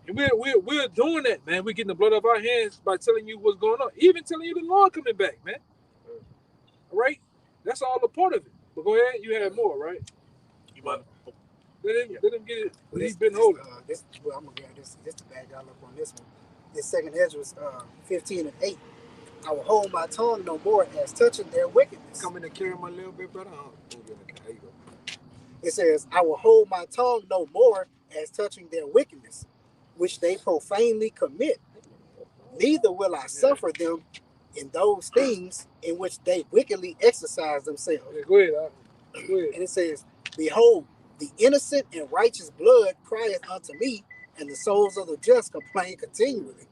And we're doing that, man. We're getting the blood off our hands by telling you what's going on. Even telling you the Lord coming back, man. All right? That's all a part of it. But go ahead, you had more, right? You might. Let him get it. He's been holding. I'm gonna get this to back y'all up on this one. This second Ezra 15 and 8. I will hold my tongue no more as touching their wickedness. Come in and carry my little bit, brother. There you go. It says, I will hold my tongue no more as touching their wickedness, which they profanely commit. Neither will I suffer them in those things in which they wickedly exercise themselves. Yeah, go ahead. Go ahead. And it says, behold, the innocent and righteous blood crieth unto me, and the souls of the just complain continually.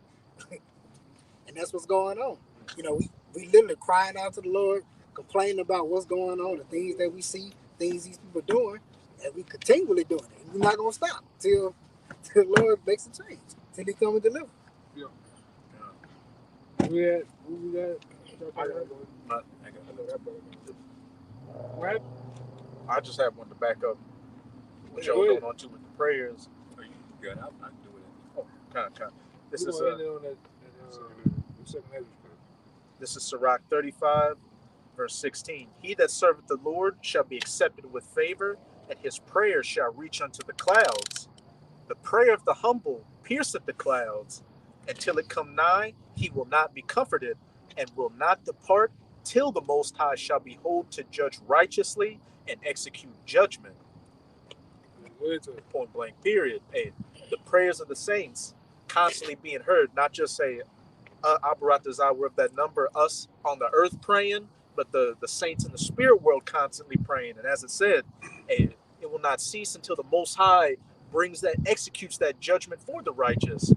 And that's what's going on. You know, we literally crying out to the Lord, complaining about what's going on, the things that we see, things these people are doing, and we continually doing it. And we're not going to stop till the Lord makes a change, till he come and deliver. Yeah. Who we got? Right? I just have one to back up what y'all going on to with the prayers. Oh, you good? I can do it. Oh, kind of. This is this is Sirach 35, verse 16. He that serveth the Lord shall be accepted with favor, and his prayer shall reach unto the clouds. The prayer of the humble pierceth the clouds, and till it come nigh, he will not be comforted, and will not depart till the Most High shall behold to judge righteously and execute judgment. Point blank, period. Hey, the prayers of the saints constantly being heard, not just say, Abarat Desire of that number, us on the earth praying, but the saints in the spirit world constantly praying. And as it said, it will not cease until the Most High executes that judgment for the righteous.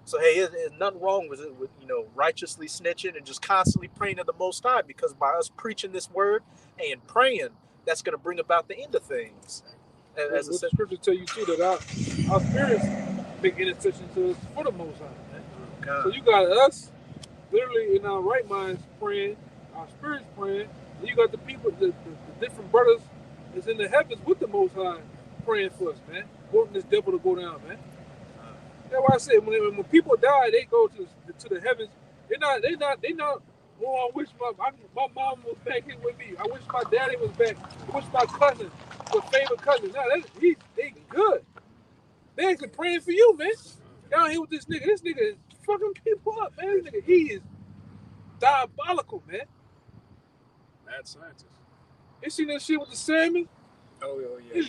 So hey, there's nothing wrong with it, with righteously snitching and just constantly praying to the Most High, because by us preaching this word and praying, that's going to bring about the end of things. And as the scripture tell you too that our spirits make intercession to us for the Most High, man. God. So you got us literally in our right minds praying, our spirits praying, and you got the people, the different brothers that's in the heavens with the Most High praying for us, man. Wanting this devil to go down, man. That's why I said when people die, they go to the heavens. They not. Oh, I wish my mom was back here with me. I wish my daddy was back. I wish my cousin was favorite cousin. No, they good. They actually praying for you, man. Down here with this nigga. This nigga is fucking people up, man. This nigga, he is diabolical, man. Mad scientist. You seen that shit with the salmon? Oh yeah.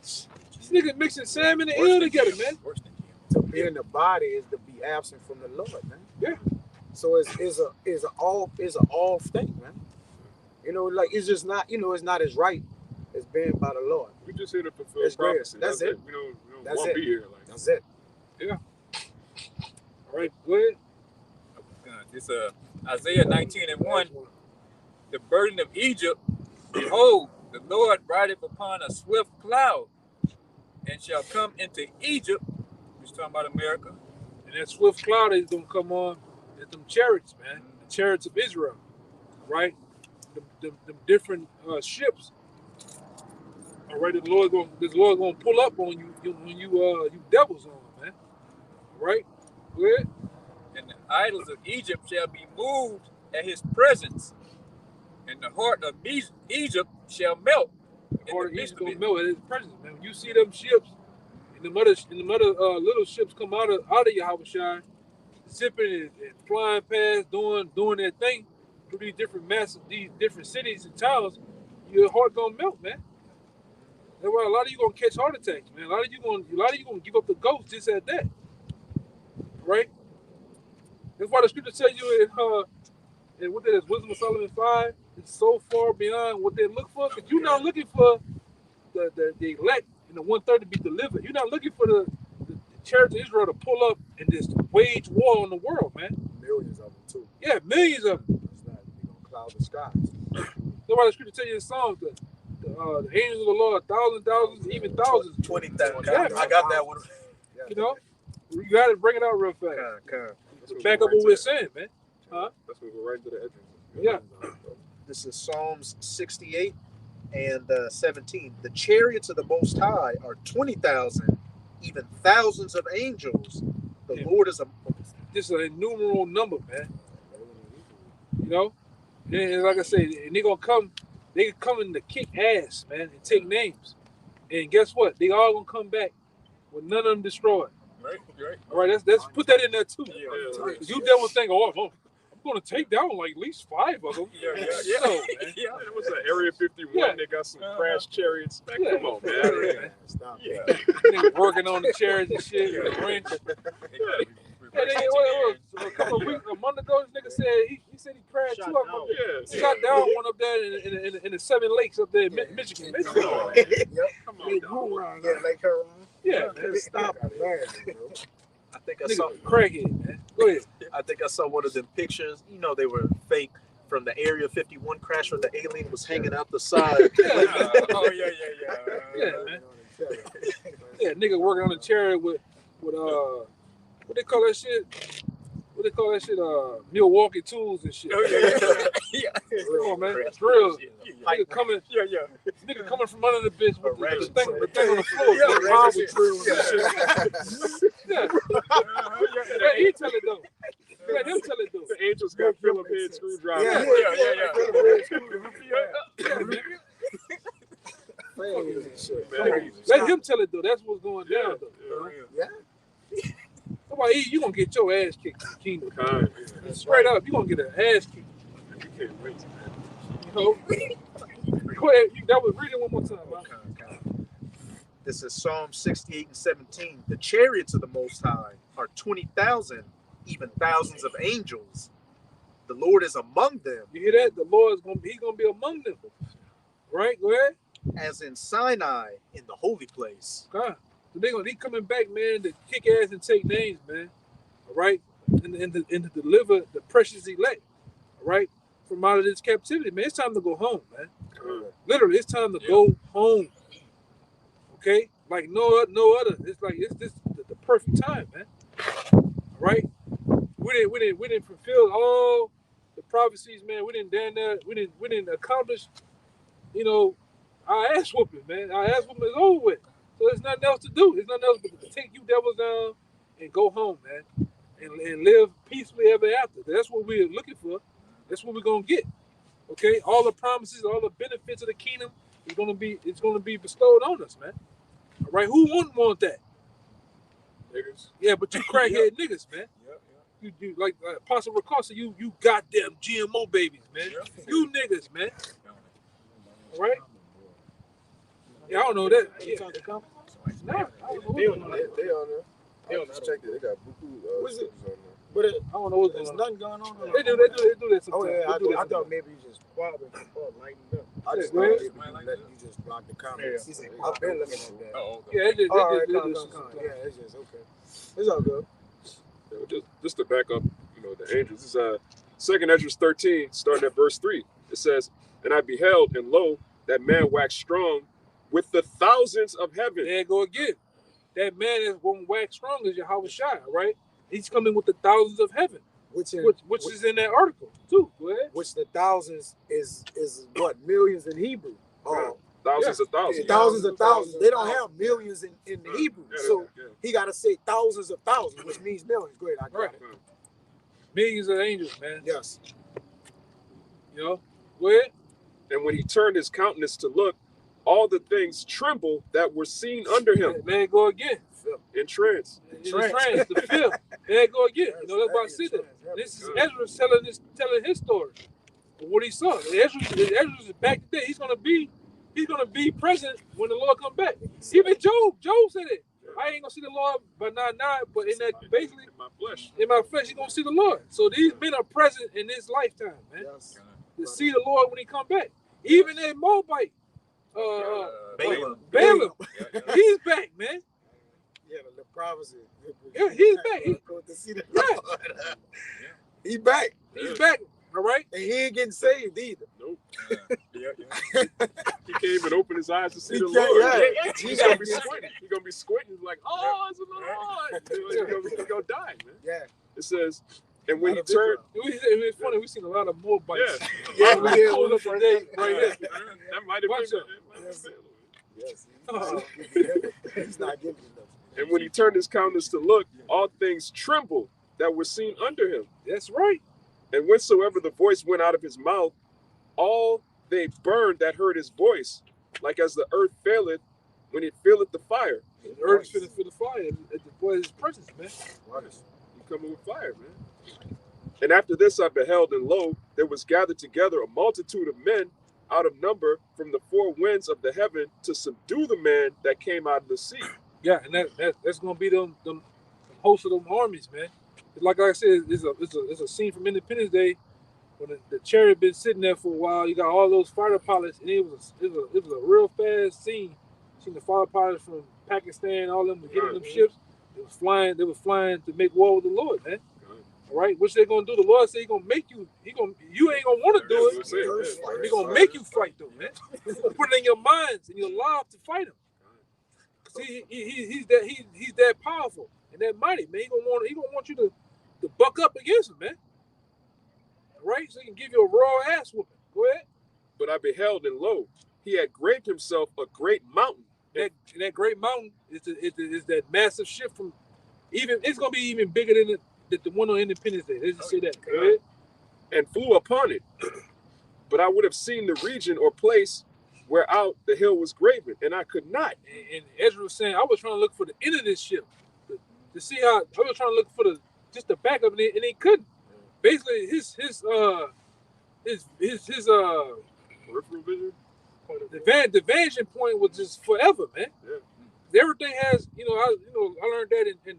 This nigga mixing salmon and eel together, man. To be in the body is to be absent from the Lord, man. Yeah. So it's an all thing, man. Like it's just not, it's not as right as being by the Lord. We just here to fulfill prophecy. That's it. We don't want to be here. Like that's it. Yeah. All right, go ahead. It's Isaiah 19 and 1. The burden of Egypt, behold, the Lord rideth upon a swift cloud, and shall come into Egypt. He's talking about America. And that swift cloud is gonna come on at them chariots, man. The chariots of Israel, right? The different ships. All right, the Lord gonna pull up on you when you devils on, man. All right, go ahead. And the idols of Egypt shall be moved at his presence, and the heart of Egypt shall melt. The heart of Egypt gonna melt at his presence, man. When you see them ships, and the mother little ships come out of Yahushua, zipping and flying past, doing their thing through these different cities and towns, your heart gonna melt, man. That's why a lot of you gonna catch heart attacks, man. A lot of you gonna give up the ghost just at that, right? That's why the scripture tell you in what that is, Wisdom of Solomon 5, it's so far beyond what they look for, because you're not looking for the elect, and the 1/3 to be delivered. You're not looking for the Chariots of Israel to pull up and just wage war on the world, man. Millions of them too. Yeah, millions of them. It's not gonna cloud the skies. That's why the scripture tell you in Psalms that the angels of the Lord, thousands, even thousands. 20,000. Yeah, I got that one. you know, you got to bring it out real fast. Back up what we're saying, man. Huh? That's when we go right into the edges. Yeah. This is Psalms 68 and 17. The chariots of the Most High are 20,000, even thousands of angels. The Lord is a... This is an innumerable number, man. You know? And like I said, and they can come in to kick ass, man, and take names. And guess what? They all gonna come back with none of them destroyed. Right. All right, let's put that in there too. Yeah. You devil think, I'm gonna take down like at least 5 of them. Yeah. No, man. It was an Area 51. Yeah. They got some crash chariots. Man, Yeah. come on, man. Stop. Yeah. Niggas working on the chairs and shit. Yeah. With a wrench. A couple of weeks, a month ago, this nigga said he said he crashed 2 of them up there. Yeah. Shot down one up there in the 7 lakes up there in Michigan. Come on, man. Come on, Big dog. hoorah, yeah, like her. Yeah, Man, stop it, man. I think I saw... nigga, crackhead, man. Go ahead. I think I saw one of them pictures. You know, they were fake from the Area 51 crash where the alien was hanging out the side. Oh yeah. Yeah, man. Yeah, nigga working on the chariot with what they call that shit? What they call that shit? Milwaukee tools and shit. Oh yeah. Come on, man. Drills. Nigga coming. Yeah. Nigga coming from under the bitch with Ratchet. the thing on the floor. Yeah, with power ratchet. drills and shit. Yeah. Let he tell it though. Let him tell it though. The angels got Philip head screwdriver. Yeah. Let him tell it though. That's what's going down though. Yeah. Somebody, you gonna get your ass kicked in the kingdom. Kind, Straight up, you gonna get an ass kicked. You can't wait. You know? Go ahead. That was reading one more time. Man. This is Psalm 68 and 17. The chariots of the Most High are 20,000, even thousands of angels. The Lord is among them, You hear that? The Lord is he's gonna be among them. Right? Go ahead. as in Sinai in the holy place. God. So they coming back, man, to kick ass and take names, man. All right? And to deliver the precious elect, all right, from out of this captivity, man. It's time to go home, man. Literally, it's time to go home. Okay? Like no other. It's like it's this the perfect time, man. All right? We didn't fulfill all the prophecies, man. We didn't accomplish, our ass whooping, man. Our ass whooping is over with. So there's nothing else to do. There's nothing else but to take you devils down and go home, man. And live peacefully ever after. That's what we're looking for. That's what we're gonna get. Okay? All the promises, all the benefits of the kingdom is gonna be bestowed on us, man. All right, who wouldn't want that? Niggas. Yeah, but you crackhead niggas, man. You like Apostle Ricardo, you goddamn GMO babies, man. You niggas, man. All right? Yeah, I don't know that. Yeah. No, I don't know They what's on going there. on. They on there. I just checked it. They got buku What's it? stickers on there. But I don't know what's there's going on. nothing going on. They do that sometimes. Oh yeah, They do that I thought sometimes. maybe you just lightened up. I just Yeah, thought man. maybe you let you just block the comments. Yeah. I've been looking at that. Oh, okay. Yeah, they All right, do come. sometimes. Yeah, it's just okay. It's all good. Just to back up, the angels. This is 2nd Esdras 13, starting at verse 3. It says, "And I beheld, and lo, that man waxed strong with the thousands of heaven." There you go again. That man is going to wax strong as Yahweh Shai, right? He's coming with the thousands of heaven, which is in that article too. Go ahead. Which the thousands is what, millions in Hebrew. Thousands of thousands. Thousands of thousands. They don't have millions in the Hebrew. Yeah, So yeah. he got to say thousands of thousands, which means millions. Go ahead, I got Right. it. Millions of angels, man. Yes. Go ahead. And when he turned his countenance to look, all the things trembled that were seen under him There you go again. in trance. In the trance, the fifth. There you go again. That's why I said that. This is Ezra telling his story of what he saw. Ezra's back today. He's gonna be present when the Lord come back. Even Job said it. I ain't gonna see the Lord by 9:9, but in that basically In my flesh. in my flesh, you're gonna see the Lord. So these men are present in this lifetime, man. Yes. To see the Lord when he come back. Even that Moabite, Balaam. Balaam. He's back, man. Yeah, the prophecy. Yeah, he's back. Go to see the Yeah. Lord. He back. He's back. All right. And he ain't getting saved either. Nope. He can't even open his eyes to see the He Lord. can't, He's gonna be squinting. He's gonna be squinting like, oh, it's the Lord. He's gonna die, man. Yeah. It says, and when he Not a turned, It's funny. We've seen a lot of more bites. Yeah, we we did. did. Pulled up today, right here. that might have Watch been. it. Yes. Oh. He's not giving you nothing. And when he turned his countenance to look, all things trembled that were seen under him. That's right. And whensoever the voice went out of his mouth, all they burned that heard his voice, like as the earth faileth when it feeleth the fire. The earth is for the fire. At the boy's presence, man. You coming with fire, man. And after this I beheld, and lo, there was gathered together a multitude of men out of number from the four winds of the heaven to subdue the man that came out of the sea. Yeah, and that's gonna be them host of them armies, man. Like I said, it's a scene from Independence Day when the chariot been sitting there for a while. You got all those fighter pilots, and it was a real fast scene. Seen the fighter pilots from Pakistan, all them hitting them ships. They was flying to make war with the Lord, man. All right, which they gonna do? The Lord said He gonna make you. You ain't gonna want to do it. He gonna make you fight though, man. He's gonna put it in your minds and your life to fight him. He's that powerful and that mighty, man. He gonna want you to buck up against him, man. All right, so he can give you a raw ass whooping. Go ahead. But I beheld, and lo, he had graved himself a great mountain. That great mountain is that massive ship from even. It's gonna be even bigger than the one on Independence Day. Let's just say that. Go ahead. And flew upon it. But I would have seen the region or place whereout the hill was graven, and I could not. And Ezra was saying, I was trying to look for the end of this ship to see how. I was trying to look for just the back of it, and he couldn't. Basically, his Peripheral vision. the vantage point was just forever, man. Yeah. Everything has, I learned that in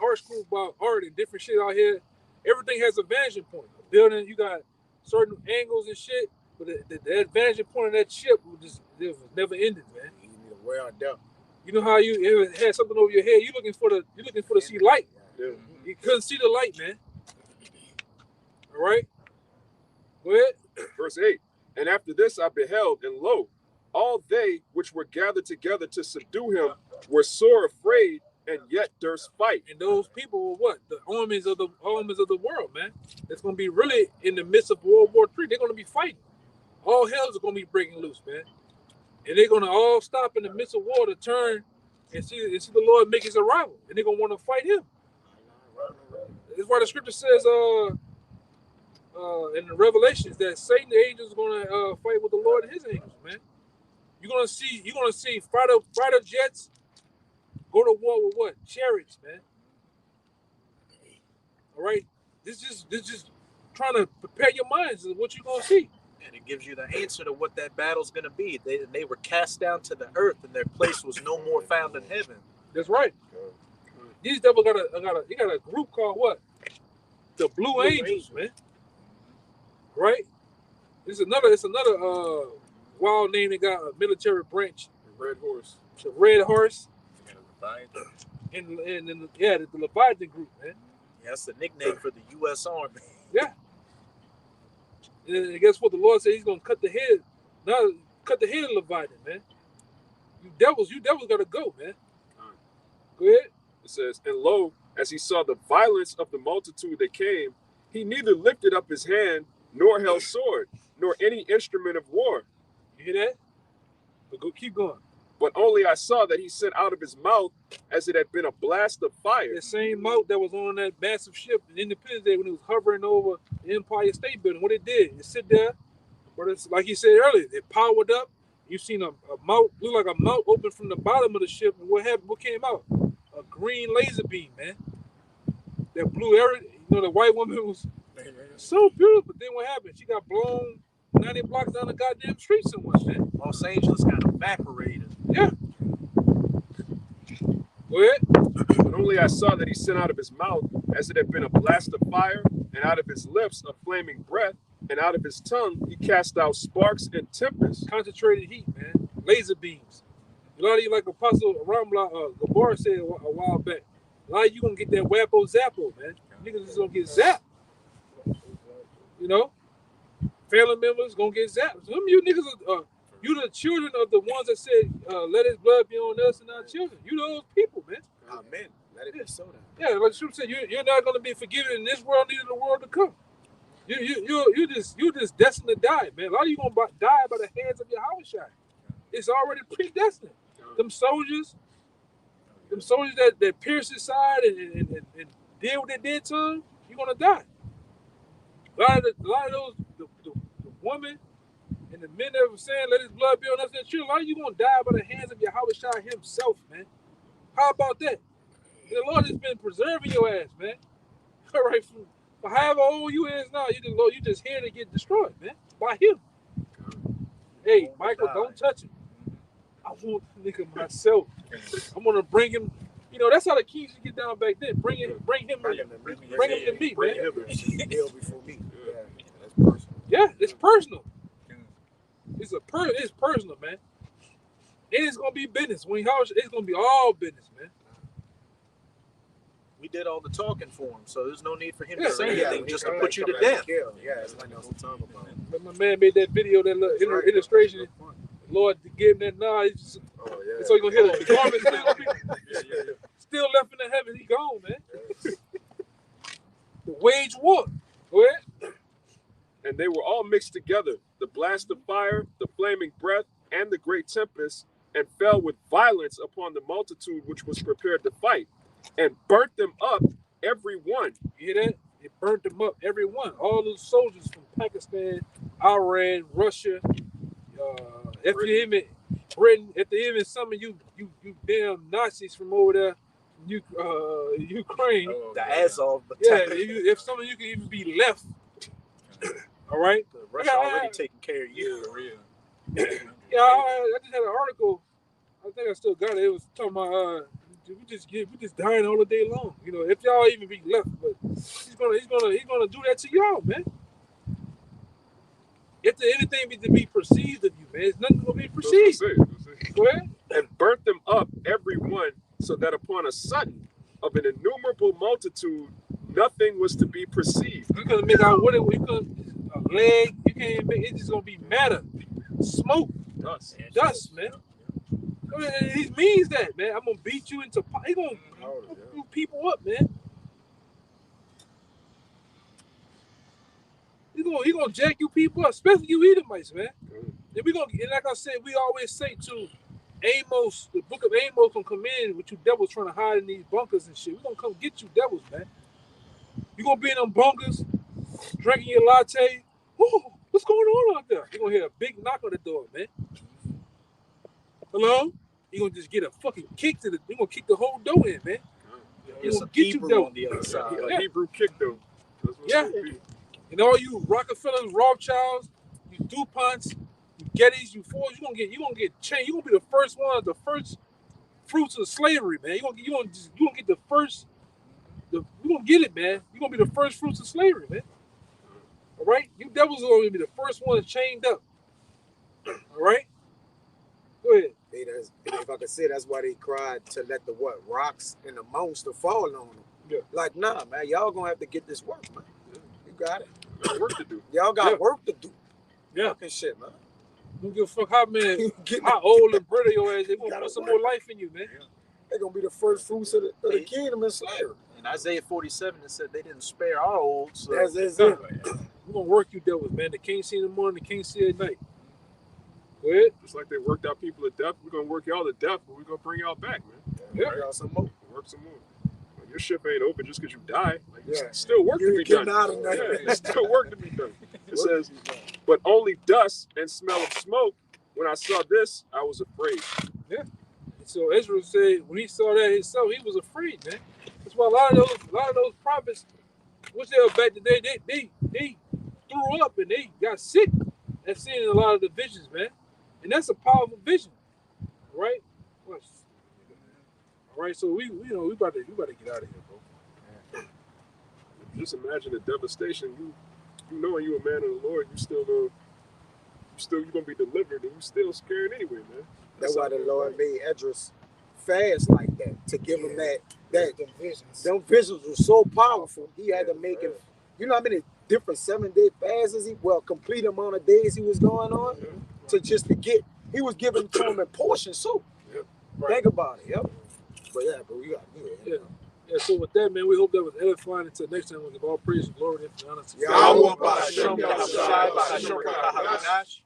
art school about art and different shit out here. Everything has a vantage point. A building, you got certain angles and shit, but the vantage point of that ship was never ended, man. You need to wear on down. You know how you had something over your head, you looking for to see light. Yeah. You couldn't see the light, man. All right? Go ahead. Verse 8. And after this I beheld, and lo, all they which were gathered together to subdue him were sore afraid, and yet durst fight. And those people were what? The armies of the world, man. It's gonna be really in the midst of World War III. They're gonna be fighting. All hell's gonna be breaking loose, man. And they're gonna all stop in the midst of war to turn and see the Lord make his arrival. And they're gonna want to fight him. That's why the scripture says in the Revelations that Satan, the angels, are gonna fight with the Lord and his angels, man. You're gonna see fighter jets go to war with what? Chariots, man. All right. This just trying to prepare your minds of what you're gonna see. And it gives you the answer to what that battle's going to be. They were cast down to the earth, and their place was no more found in heaven. That's right. These devils got a group called what? The Blue Angels, man. Right? It's another wild name. They got a military branch. The Red Horse. The Red Horse. And the Leviathan group, man. Yeah, that's the nickname for the U.S. Army. Yeah. And guess what? The Lord said He's gonna cut the head of Leviathan, man. You devils gotta go, man. Go ahead. It says, and lo, as he saw the violence of the multitude that came, he neither lifted up his hand, nor held sword, nor any instrument of war. You hear that? But keep going. But only I saw that he sent out of his mouth as it had been a blast of fire. The same mouth that was on that massive ship in Independence Day when it was hovering over the Empire State Building. What it did, it sit there, but it's like you said earlier, it powered up. You seen a mouth, look like a mouth open from the bottom of the ship, and what happened? What came out? A green laser beam, man. That blew the white woman was so beautiful. But then what happened? She got blown 90 blocks down the goddamn street somewhere, man. Los Angeles got evaporated. Yeah. Go ahead. But only I saw that he sent out of his mouth as it had been a blast of fire, and out of his lips a flaming breath, and out of his tongue he cast out sparks and tempests. Concentrated heat, man. laser beams. A lot of you, like Apostle Ramla Gabar said a while back, a lot of you gonna get that wappo zappo, man. Niggas is gonna get zapped. You know? Family members gonna get zapped. Some of you niggas are you the children of the ones that said, let his blood be on us and our children. You those people, man. Amen. Let it be so then. Yeah, like Shub said, you're not gonna be forgiven in this world, neither the world to come. You just destined to die, man. A lot of you gonna die by the hands of your house. It's already predestined. Them soldiers that pierced his side and did what they did to him, you're gonna die. A lot of those the woman and the men that were saying, let his blood be on us and their children, a lot of you gonna die by the hands of your house himself, man. How about that? The Lord has been preserving your ass, man. All right, for however old you is now, you just here to get destroyed, man, by him. Hey, Michael, don't touch him. I want the nigga myself. I'm gonna bring him. You know, that's how the Kings get down back then. Bring him to me, man. He'll before me. Yeah, it's personal. It's personal, man. And it's gonna be business. It's gonna be all business, man. We did all the talking for him, so there's no need for him to say anything just to put you to death. Yeah, it's like no time about it. But my man made that video, that little illustration. Lord gave him that nod. So you're gonna hear the garment still left in the heaven. He gone, man. The wage war. Go ahead. And they were all mixed together, the blast of fire, the flaming breath, and the great tempest, and fell with violence upon the multitude which was prepared to fight, and burnt them up, every one. You hear that? It burnt them up, every one. All those soldiers from Pakistan, Iran, Russia, Britain, even some of you damn Nazis from over there, Ukraine. The Azov. If some of you can even be left. All right? Russia already taking care of you. Yeah, I just had an article. I think I still got it. It was talking about we just dying all the day long. You know, if y'all even be left, but he's gonna do that to y'all, man. If there anything to be perceived of you, man, it's nothing gonna be perceived. Go ahead. And burnt them up, every one, so that upon a sudden of an innumerable multitude, nothing was to be perceived. You couldn't make out what it was. You couldn't a leg. You can't even make. It's just gonna be matter, smoke, dust, man. He means that, man. I'm gonna beat you into. He gonna beat people up, man. He gonna jack you people up, especially you Edomites, man. And and like I said, we always say to Amos, the book of Amos gonna come in with you devils trying to hide in these bunkers and shit. We gonna come get you devils, man. You gonna be in them bunkers, drinking your latte. Ooh, what's going on out there? You gonna hear a big knock on the door, man. Hello? You gonna just get a fucking kick to you gonna kick the whole door in, man. You gonna get you devils on the other side. A Hebrew kick, though. Yeah. And all you Rockefellers, Rothschilds, you DuPonts, you Gettys, you Fords, you gonna get chained. You gonna be the first one, the first fruits of slavery, man. You gonna get the first. You gonna get it, man. You gonna be the first fruits of slavery, man. All right, you devils are gonna be the first ones chained up. All right, go ahead. Hey, if I could say, that's why they cried to let the rocks and the monster fall on them. Yeah. Like, nah, man, y'all gonna have to get this work, man. You got it. Got work to do. Y'all got work to do. Yeah. Fucking shit, man. Don't give a fuck how old and brittle your ass. They gonna put some more life in you, man. Yeah. They're gonna be the first fruits of the kingdom in slavery. In Isaiah 47, it said they didn't spare our old. So That's it. We're gonna work you devils, man. They can't see in the morning, they can't see at night. Go ahead. Just like they worked out people to death, we're gonna work y'all to death, but we're gonna bring y'all back, man. Yeah. Bring y'all some more. Work some more. Like, your ship ain't open just because you die. Like, there's still work to be done. There's still work to be done. It says, but only dust and smell of smoke. When I saw this, I was afraid. Yeah. So Ezra said when he saw that himself, he was afraid, man. That's why a lot of those prophets, which they were back today, they threw up and they got sick at seeing a lot of the visions, man. And that's a powerful vision, right? All right, so we about to get out of here, bro. Just imagine the devastation. You knowing you a man of the Lord, you still know you're gonna be delivered, and you still scared anyway, man. That's why the Lord made Edris fast like that, to give him that Them visions. them visions were so powerful. He had to make it. You know how many different 7-day fasts complete amount of days he was going on to get. He was giving to him in portions too. Yep. Think about it. Yep. But yeah, but we got good. Yeah. Yeah, so with that, man, we hope that was edifying. Until next time, we'll give all praise and glory and honor to Yahweh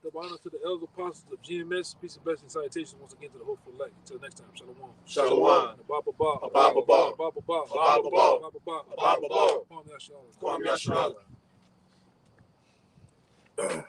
Double honor to the elder apostles of GMS. Peace and blessings, salutations once again to the hopeful elect. Until next time, shalom. Shalom. Baba Ba. Baba Ba. Baba Ba. Baba Ba. Baba Ba. Baba Ba. Kwame Yashala. Kwame Yashala.